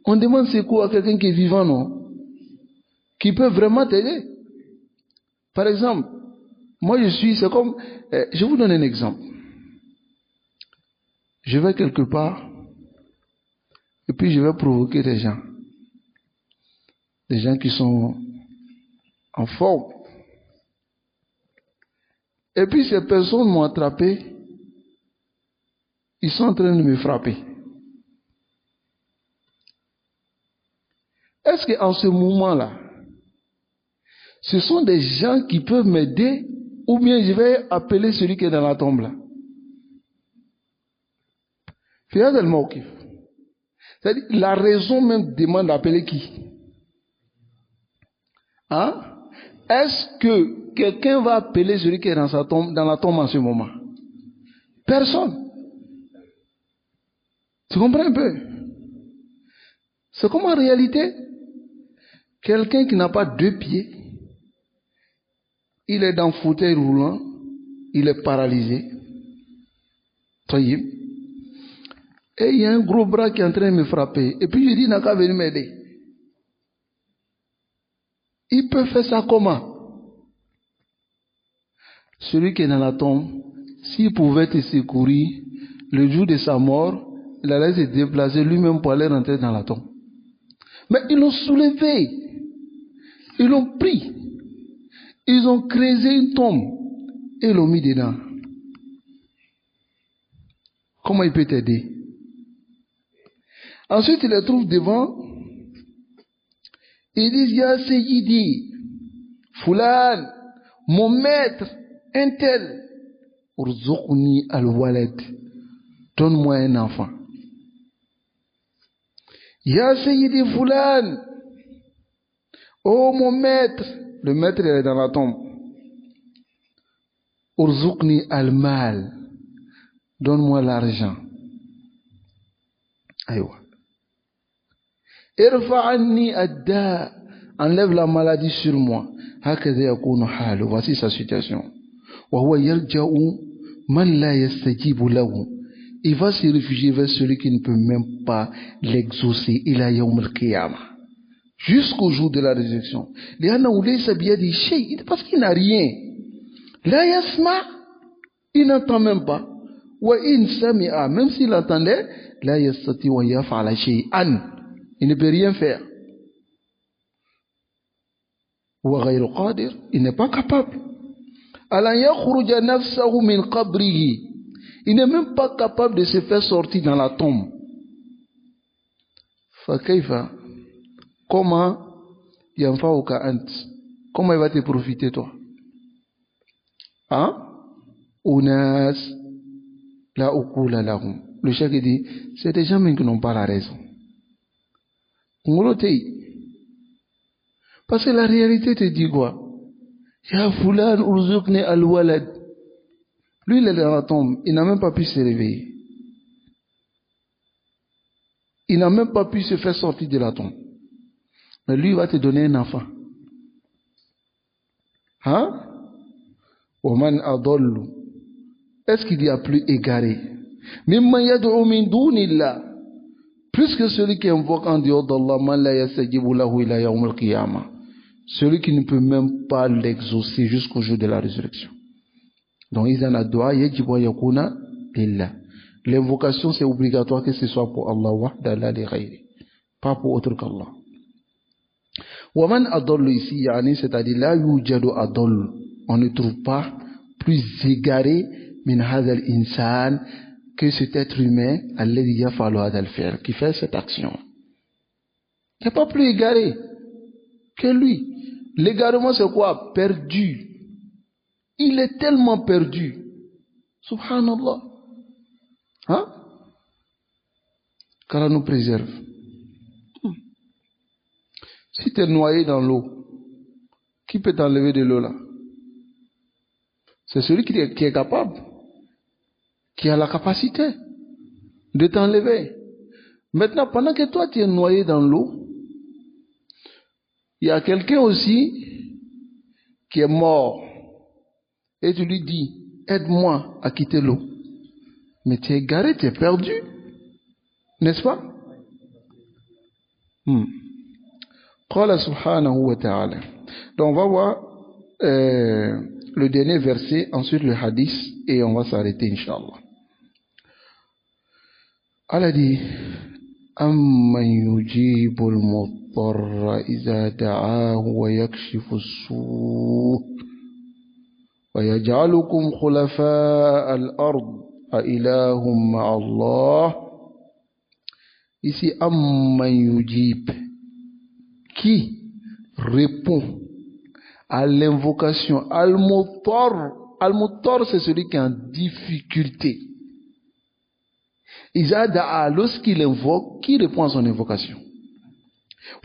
S1: On demande secours à quelqu'un qui est vivant, non? Qui peut vraiment t'aider. Par exemple, moi c'est comme, je vous donne un exemple. Je vais quelque part, et puis je vais provoquer des gens. Des gens qui sont en forme. Et puis ces personnes m'ont attrapé. Ils sont en train de me frapper. Est-ce qu'en ce moment-là, ce sont des gens qui peuvent m'aider ou bien je vais appeler celui qui est dans la tombe là? C'est-à-dire, la raison même demande d'appeler qui? Hein? Est-ce que quelqu'un va appeler celui qui est dans sa tombe, dans la tombe en ce moment? Personne. Tu comprends un peu? C'est comme en réalité, quelqu'un qui n'a pas deux pieds, il est dans le fauteuil roulant, il est paralysé. Et il y a un gros bras qui est en train de me frapper. Et puis je dis, il n'a qu'à venir m'aider. Il peut faire ça comment? Celui qui est dans la tombe, s'il pouvait te secourir, le jour de sa mort, il allait se déplacer lui-même pour aller rentrer dans la tombe. Mais ils l'ont soulevé. Ils l'ont pris. Ils ont creusé une tombe et l'ont mis dedans. Comment il peut t'aider? Ensuite, il les trouve devant Ils disent, Ya Sayyidi, Fulan, mon maître, un tel, Urzuqni al-walad, donne-moi un enfant. Ya Sayyidi Fulan, oh mon maître, le maître il est dans la tombe. Urzuqni al-mal, donne-moi l'argent. Aïwa. Irfa anni ad-da, enlève la maladie sur moi. Hakadha yakunu halu, voici sa situation. Wa huwa yarja'u man la yastajibu lahu. Il va se réfugier vers celui qui ne peut même pas l'exaucer. Ila yawm al-qiyamah. Jusqu'au jour de la résurrection. Parce qu'il n'a rien. La yasma, il n'entend même pas. Wa in sami'a, même s'il entendait, la yastati wa yaf'ala shay'an. Il ne peut rien faire. Wa ghayru qadir, il n'est pas capable. Ala yakhruja nafsahu min qabrihi. Il n'est même pas capable de se faire sortir dans la tombe. Fa kayfa, comment yanfa'uka ant? Comment il va te profiter toi? Hein? Unas la ukula lahum. Le cheikh dit, c'est des gens qui n'ont pas la raison. Parce que la réalité te dit quoi? Ya fulan urzuqni al-walad. Lui, il est dans la tombe. Il n'a même pas pu se réveiller. Il n'a même pas pu se faire sortir de la tombe. Mais lui, il va te donner un enfant. Hein? Oman adollu. Est-ce qu'il y a plus égaré? Mimman yad'u min dunillah. Plus que celui qui invoque en dehors d'Allah, man la yastajibu lahu ila yawm al-qiyamah. Celui qui ne peut même pas l'exaucer jusqu'au jour de la résurrection. Donc, izan ad-du'a yajibu yakuna lillah. L'invocation, c'est obligatoire que ce soit pour Allah wahda la li ghayri. Pas pour autre qu'Allah. Waman adollu ici, yani, c'est-à-dire la yujadu adollu. On ne trouve pas plus égaré min hadal insan que cet être humain alladhi yafalu hadal fi'l, qui fait cette action. Il n'y a pas plus égaré que lui. L'égarement, c'est quoi? Perdu. Il est tellement perdu. Subhanallah. Hein? Qu'Allah nous préserve. Si tu es noyé dans l'eau, qui peut t'enlever de l'eau là? C'est celui qui est capable, qui a la capacité de t'enlever. Maintenant, pendant que toi tu es noyé dans l'eau, il y a quelqu'un aussi qui est mort. Et tu lui dis, aide-moi à quitter l'eau. Mais tu es égaré, tu es perdu. N'est-ce pas? Qala subhanahu wa ta'ala. Donc on va voir le dernier verset, ensuite le hadith, et on va s'arrêter, Inch'Allah. Allah dit, Amman yujibul muttarra iza da'ahu wa yakshifu as-su' wa yaj'alukum khulafa al-ard a ilahum ma'allah. Ici, Amman yujib, qui répond à l'invocation. Al-Muttar, c'est celui qui est en difficulté. Izada'a, lorsqu'il invoque, qui répond à son invocation?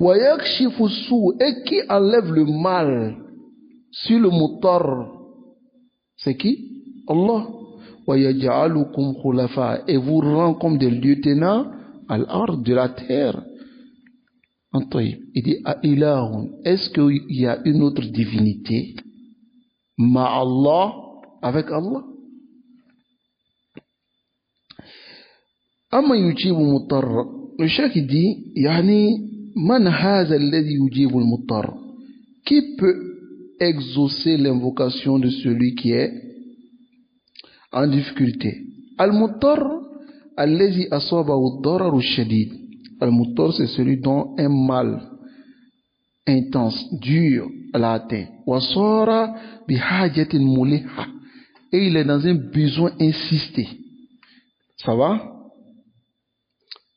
S1: Wa yakshifu su, et qui enlève le mal sur le Muttar? C'est qui? Allah. Wa yaj'alukum khulafa, et vous rend comme des lieutenants al-ard, de la terre. Il dit, est-ce qu'il y a une autre divinité ma'allah, avec Allah? Amma yujibu muttarra. Le cheikh dit, yani, man haza alladhi yujibu al-muttarra. Qui peut exaucer l'invocation de celui qui est en difficulté? Al-muttarra alladhi asabahu ad-darar ash-shadid. Al-Muttar, c'est celui dont un mal intense, dur, l'a atteint. Wasara bihajatin muliha. Et il est dans un besoin insisté. Ça va?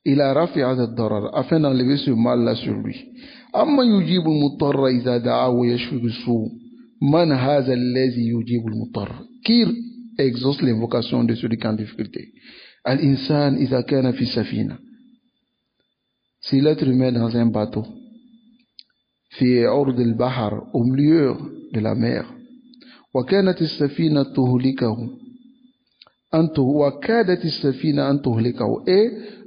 S1: ila rafi'at ad-darar, afin d'enlever ce mal-là sur lui. Amma yujibu al-mutarra idha da'a wa yashfi as-su'. Man hadha alladhi yujibu al-mutarra? Qui exauce l'invocation de celui qui est en difficulté? Al-insan idha kana fi safina. Si l'être humain dans un bateau, fi ord al-bahr, au milieu de la mer, wa kanat as-safina tuhlikahu, et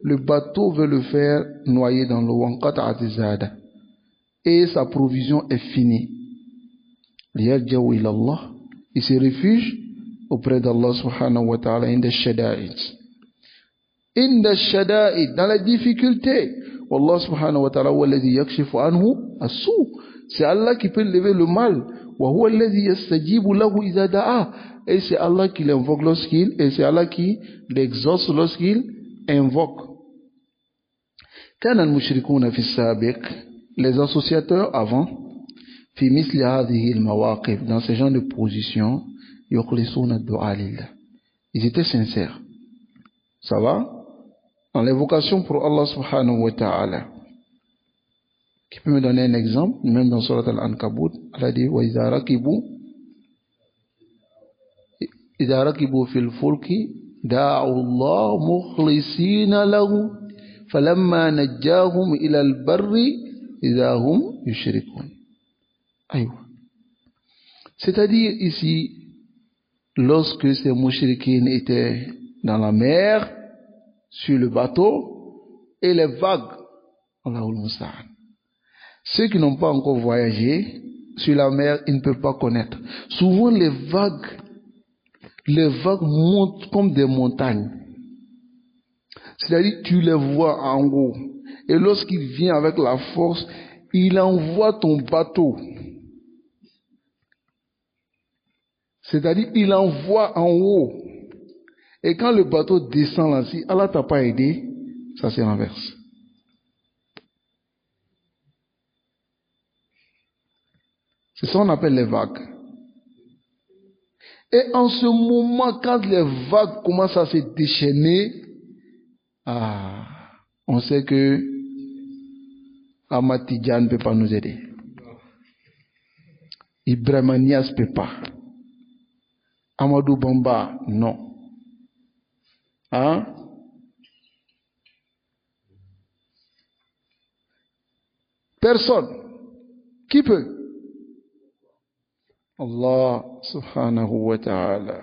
S1: le bateau veut le faire noyer dans l'eau, et sa provision est finie. Il se réfugie auprès d'Allah subhanahu wa ta'ala inda shada'id, dans la difficulté. Wallah subhanahu wa ta'ala walladhi yakshifu anhu as-su'. C'est Allah qui peut lever le mal. Wa huwa alladhi yastajibu lahu idha da'a. Et c'est Allah qui l'invoque lorsqu'il, et c'est Allah qui l'exauce lorsqu'il invoque. كان المشركون في السابق, les associateurs avant, في مثل هذه المواقف, dans ce genre de position, يخلصون الدعاء لله. Ils étaient sincères. Ça va? Dans l'évocation pour Allah subhanahu wa ta'ala. Qui peut me donner un exemple? Même dans Surat Al-Ankabut, Allah dit وَإِذَا رَكِبُوا فِي الْفُلْكِ دَعُوا اللَّهَ مُخْلِصِينَ لَهُ فَلَمَّا نَجَّاهُمْ إِلَى الْبَرِّ إِذَا هُمْ يُشْرِكُونَ. C'est-à-dire ici, lorsque ces mouchriquines étaient dans la mer, sur le bateau, et les vagues, Allahul Musta'an. Ceux qui n'ont pas encore voyagé sur la mer, ils ne peuvent pas connaître. Souvent les vagues montent comme des montagnes. C'est-à-dire tu les vois en haut. Et lorsqu'il vient avec la force, il envoie ton bateau. C'est-à-dire il envoie en haut. Et quand le bateau descend là, si Allah t'a pas aidé, ça se renverse. C'est ça qu'on appelle les vagues. Et en ce moment, quand les vagues commencent à se déchaîner, on sait que Ahmad Tidjan ne peut pas nous aider. Ibrahima Niasse ne peut pas. Amadou Bamba, non. Hein? Personne. Qui peut? Allah subhanahu wa ta'ala.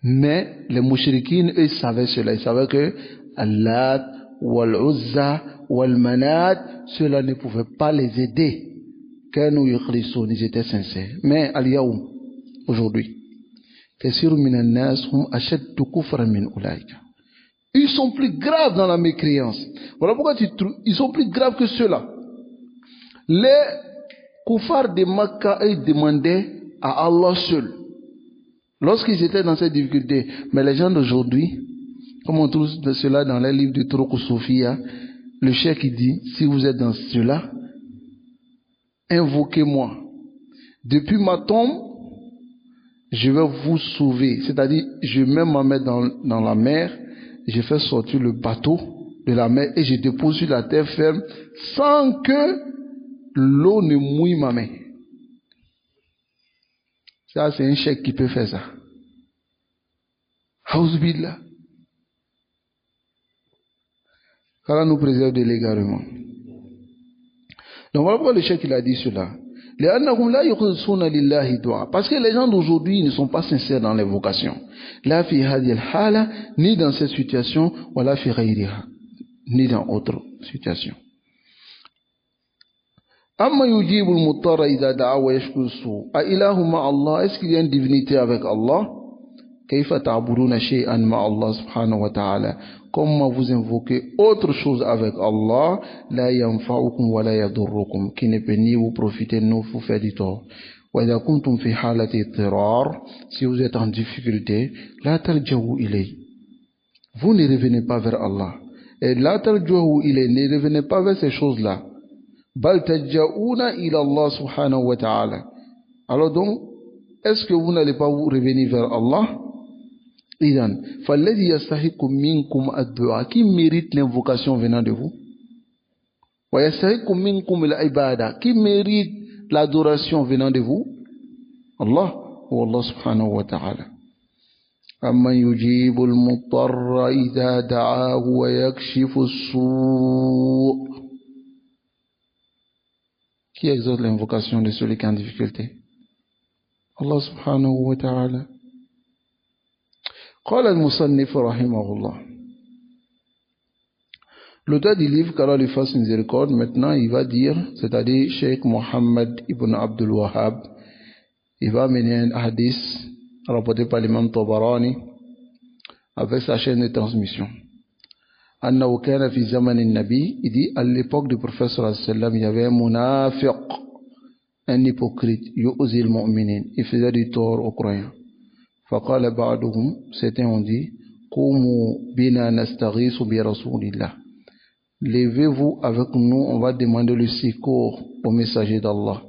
S1: Mais les mouchriquines, eux, savaient cela. Ils savaient que Allah, wal-Uzza, wal-Manat, cela ne pouvait pas les aider. Ils étaient sincères. Mais al-Yawm, aujourd'hui, ils sont plus graves dans la mécréance. Voilà pourquoi ils sont plus graves que ceux-là. Les koufars de Makkah, ils demandaient à Allah seul. Lorsqu'ils étaient dans cette difficulté. Mais les gens d'aujourd'hui, comme on trouve cela dans les livres de Turuq Sophia, le cheikh qui dit, si vous êtes dans cela, invoquez-moi. Depuis ma tombe, je vais vous sauver. C'est-à-dire, je vais même m'en mettre dans la mer, je fais sortir le bateau de la mer et je dépose sur la terre ferme sans que l'eau ne mouille ma main. Ça, c'est un cheikh qui peut faire ça. Hauzubillah. qu'Allah nous préserve de l'égarement. Donc voilà pourquoi le cheikh il a dit cela. Parce que les gens d'aujourd'hui ne sont pas sincères dans les vocations. Ni dans cette situation, ni dans autre situation. Est-ce qu'il y a une divinité avec Allah? Comment vous invoquez autre chose avec Allah, qui ne peut ni vous profiter ni vous faire du tort. Si vous êtes en difficulté, vous ne revenez pas vers Allah. Et ne revenez pas vers ces choses-là. Alors donc, est-ce que vous n'allez pas vous revenir vers Allah? Idan, falladhi yastahiqu minkum ad-du'a, qui mérite l'invocation venant de vous. Wa yastahiqu minkum al-ibada, qui mérite l'adoration venant de vous. Allah, ou Allah subhanahu wa ta'ala. Amman yujibu al-muttarra idha da'ahu wa yakshifu as-su'. Qui exauce l'invocation de celui qui est en difficulté? Allah subhanahu wa ta'ala. قال المصنف رحمه الله. L'auteur du livre, qu'Allah lui fasse miséricorde, maintenant il va dire, c'est-à-dire Cheikh Mohammed ibn Abdul Wahhab, il va mener un hadith rapporté par l'imam Tabarani avec sa chaîne de transmission. أنه كان في زمن النبي, il dit à l'époque du prophète sallallahu alayhi wa sallam, il y avait un munafiq, un hypocrite, yu'zi al-mu'minin, il faisait du tort aux croyants. فقال بعضهم, certains ont dit, قوموا بنا نستغيث برسول الله, levez-vous avec nous, on va demander le secours au messager d'Allah.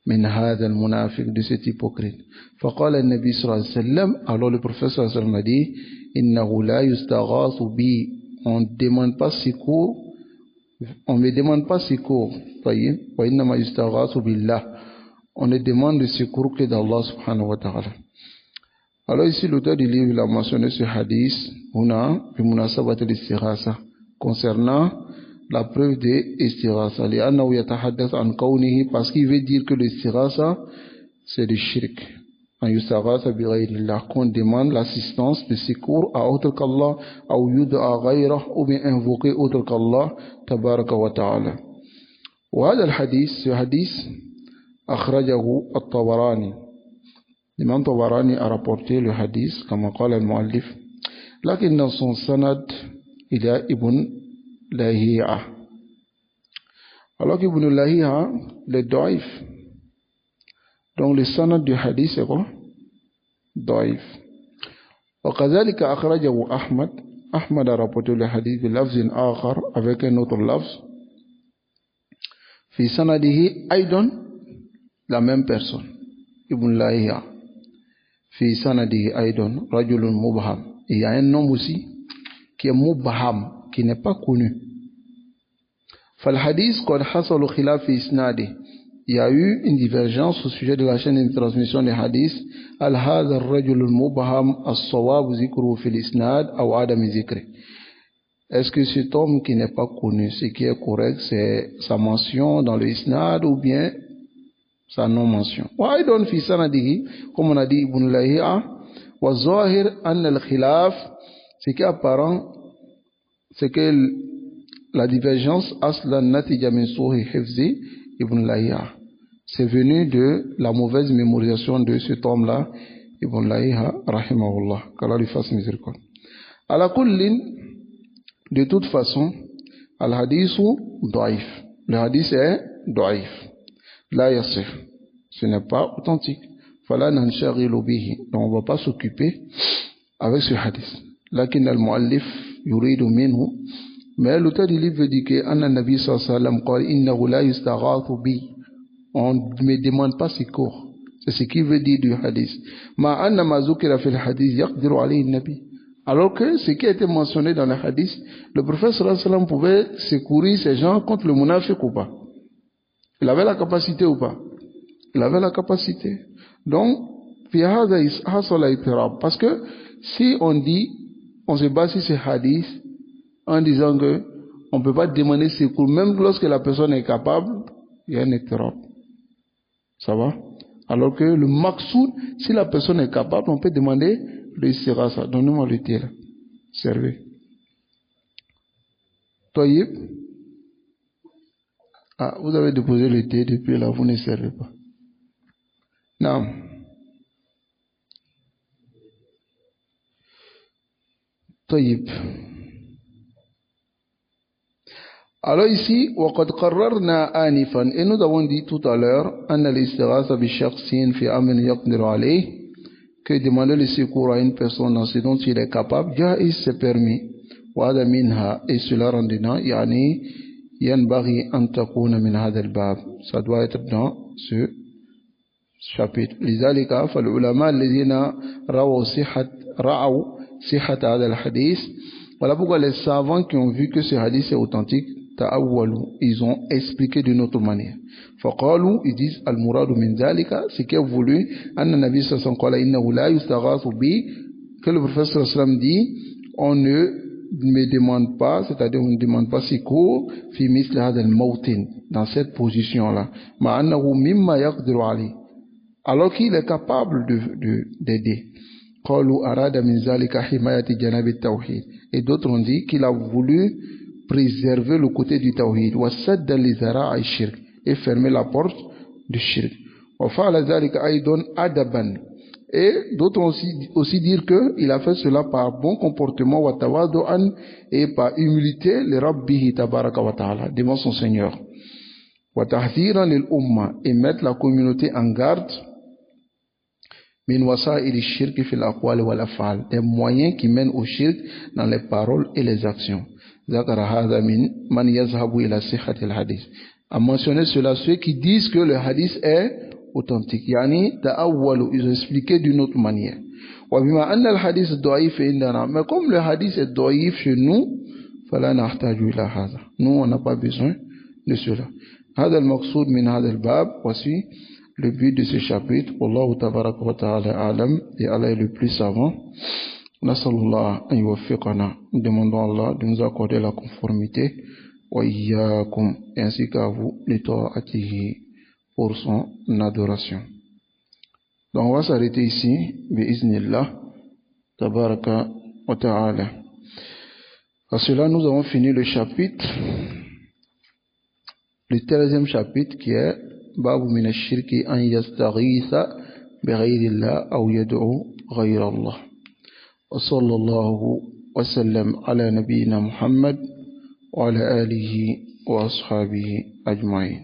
S1: من هذا المنافق, de cet hypocrite. فقال النبي صلى الله عليه وسلم, alors le prophète صلى الله عليه وسلم a dit, إنه لا يستغاث بي, on ne demande pas secours, on ne demande pas secours. وإنما يستغاث بالله, on ne demande le secours que d'Allah subhanahu wa ta'ala. Alors ici l'auteur du livre a mentionné ce hadith concernant la preuve de istirasa, parce qu'il veut dire que l'istirasa c'est le shirk, qu'on demande l'assistance, le secours à autre qu'Allah, ou bien invoquer autre qu'Allah tabaraka wa ta'ala. وهذا الحديث, ce hadith أخرجه الطبراني, l'imam Tabarani a rapporté le hadith comme قال المؤلف, لكن dans son sanad il y a Ibn Lahi'a, alors qu'Ibn Lahi'a le daif, donc le sanad du hadith c'est quoi? Daif. وكذلك أخرجه أحمد, Ahmad a rapporté le hadith بلفظ آخر, avec un autre lafz, في سنده أيضا la même personne, Ibn Lahi'a, في سنده أيضا رجل مبهم, il y a un homme aussi qui est mubham, qui n'est pas connu. فالحديث قد حصل خلاف في إسناده, il y a eu une divergence au sujet de la chaîne de transmission des hadiths. هل هذا الرجل المبهم الصواب ذكره في الإسناد أو عدم ذكره, est-ce que cet homme qui n'est pas connu, ce qui est correct c'est sa mention dans le isnad ou bien sa non-mention. وأيضا في سنده, comme on a dit Ibn Lahi'a, والظاهر أن الخلاف, ce qui est apparent c'est que la divergence أصلا نتج من سوء حفظ Ibn Lahi'a, c'est venu de la mauvaise mémorisation de cet homme-là, Ibn Lahi'a rahimahullah, qu'Allah lui fasse miséricorde. Ala kullin, de toute façon, al-hadithu daif, le hadith est daif, la yassih, ce n'est pas authentique. Fala nanshaghilu bihi, donc on ne va pas s'occuper avec ce hadith. Lakin al-muallif yuridu minhu, mais l'auteur du livre dit que anna nabi sallallahu alayhi wa sallam qala innahu la yustaghathu bi, on ne me demande pas secours, c'est ce qu'il veut dire du hadith. Ma anna ma zukira fil hadith yaqdiru alayhi nabi, alors que ce qui a été mentionné dans le hadith, le prophète sallallahu alayhi wa sallam pouvait secourir ces gens contre le munafiq ou pas. Il avait la capacité ou pas? Il avait la capacité. Donc, parce que si on dit, on se base sur ces hadiths en disant que on ne peut pas demander secours, même lorsque la personne est capable, il y a un étirab. Ça va? Alors que le maqsoud, si la personne est capable, on peut demander le istirasa. Donnez-moi le thé là. Servez. Toyib. Ah, vous avez déposé le thé depuis là, vous ne servez pas. Non. Toyib. Alors ici, وقد قررنا آنفا, et nous avons dit tout à l'heure, أن الاستغاثة بشخص في أمر يقدر عليه, que demander le secours à une personne dans ce dont il est capable, جائز, c'est permis. وهذا منها, et cela rend dedans, يعني ينبغي أن تكون من هذا الباب, ça doit être dans ce chapitre. لذلك فالعلماء الذين رأوا صحة هذا الحديث. Voilà pourquoi les savants qui ont vu que ce hadith est authentique, ils ont expliqué d'une autre manière. فقالوا, ils disent المراد من ذلك, ce qui est voulu, أن النبي صلى الله عليه وسلم قال إنه لا يستغاث به, que le prophète صلى الله عليه وسلم dit, on ne me demande pas, c'est-à-dire on ne demande pas secours في مثل هذا الموطن, dans cette position-là, مع أنه مما يقدر عليه, alors qu'il est capable d'aider. قالوا أراد من ذلك حماية جناب التوحيد, et d'autres ont dit qu'il a voulu préserver le côté du tawhid, وسد لذراع الشرك, et fermer la porte du shirk. وفعل ذلك أيضا أدبا, et d'autres ont aussi dire que il a fait cela par bon comportement, وتواضعا, et par humilité, لربه تبارك وتعالى, devant son Seigneur, وتحذيرا للأمة, et mettre la communauté en garde, من وسائل الشرك في الأقوال والأفعال, des moyens qui mènent au shirk dans les paroles et les actions. ذكر هذا من يذهب إلى صحة الحديث. A mentionné cela ceux qui disent que le hadith est authentique. يعني تأولوا, ils ont expliqué d'une autre manière. وبما أن الحديث ضعيف عندنا, mais comme le hadith est ضعيف chez nous, فلا نحتاج إلى هذا. Nous on n'a pas besoin de cela. هذا المقصود من هذا الباب, voici le but de ce chapitre. Wallahu tabaraka wa ta'ala alam, et Allah est le plus savant. Nasallallahu an yuwaffiqana, nous demandons à Allah de nous accorder la conformité, wa iyyakum, ainsi qu'à vous, li ta'atihi, pour son adoration. Donc on va s'arrêter ici, bi'iznillah, tabaraka wa ta'ala. À cela, nous avons fini le chapitre, le 13e chapitre, qui est باب من الشرك أن يستغيث بغير الله أو يدعو غير الله. وصلى الله وسلم على نبينا محمد وعلى آله وأصحابه أجمعين.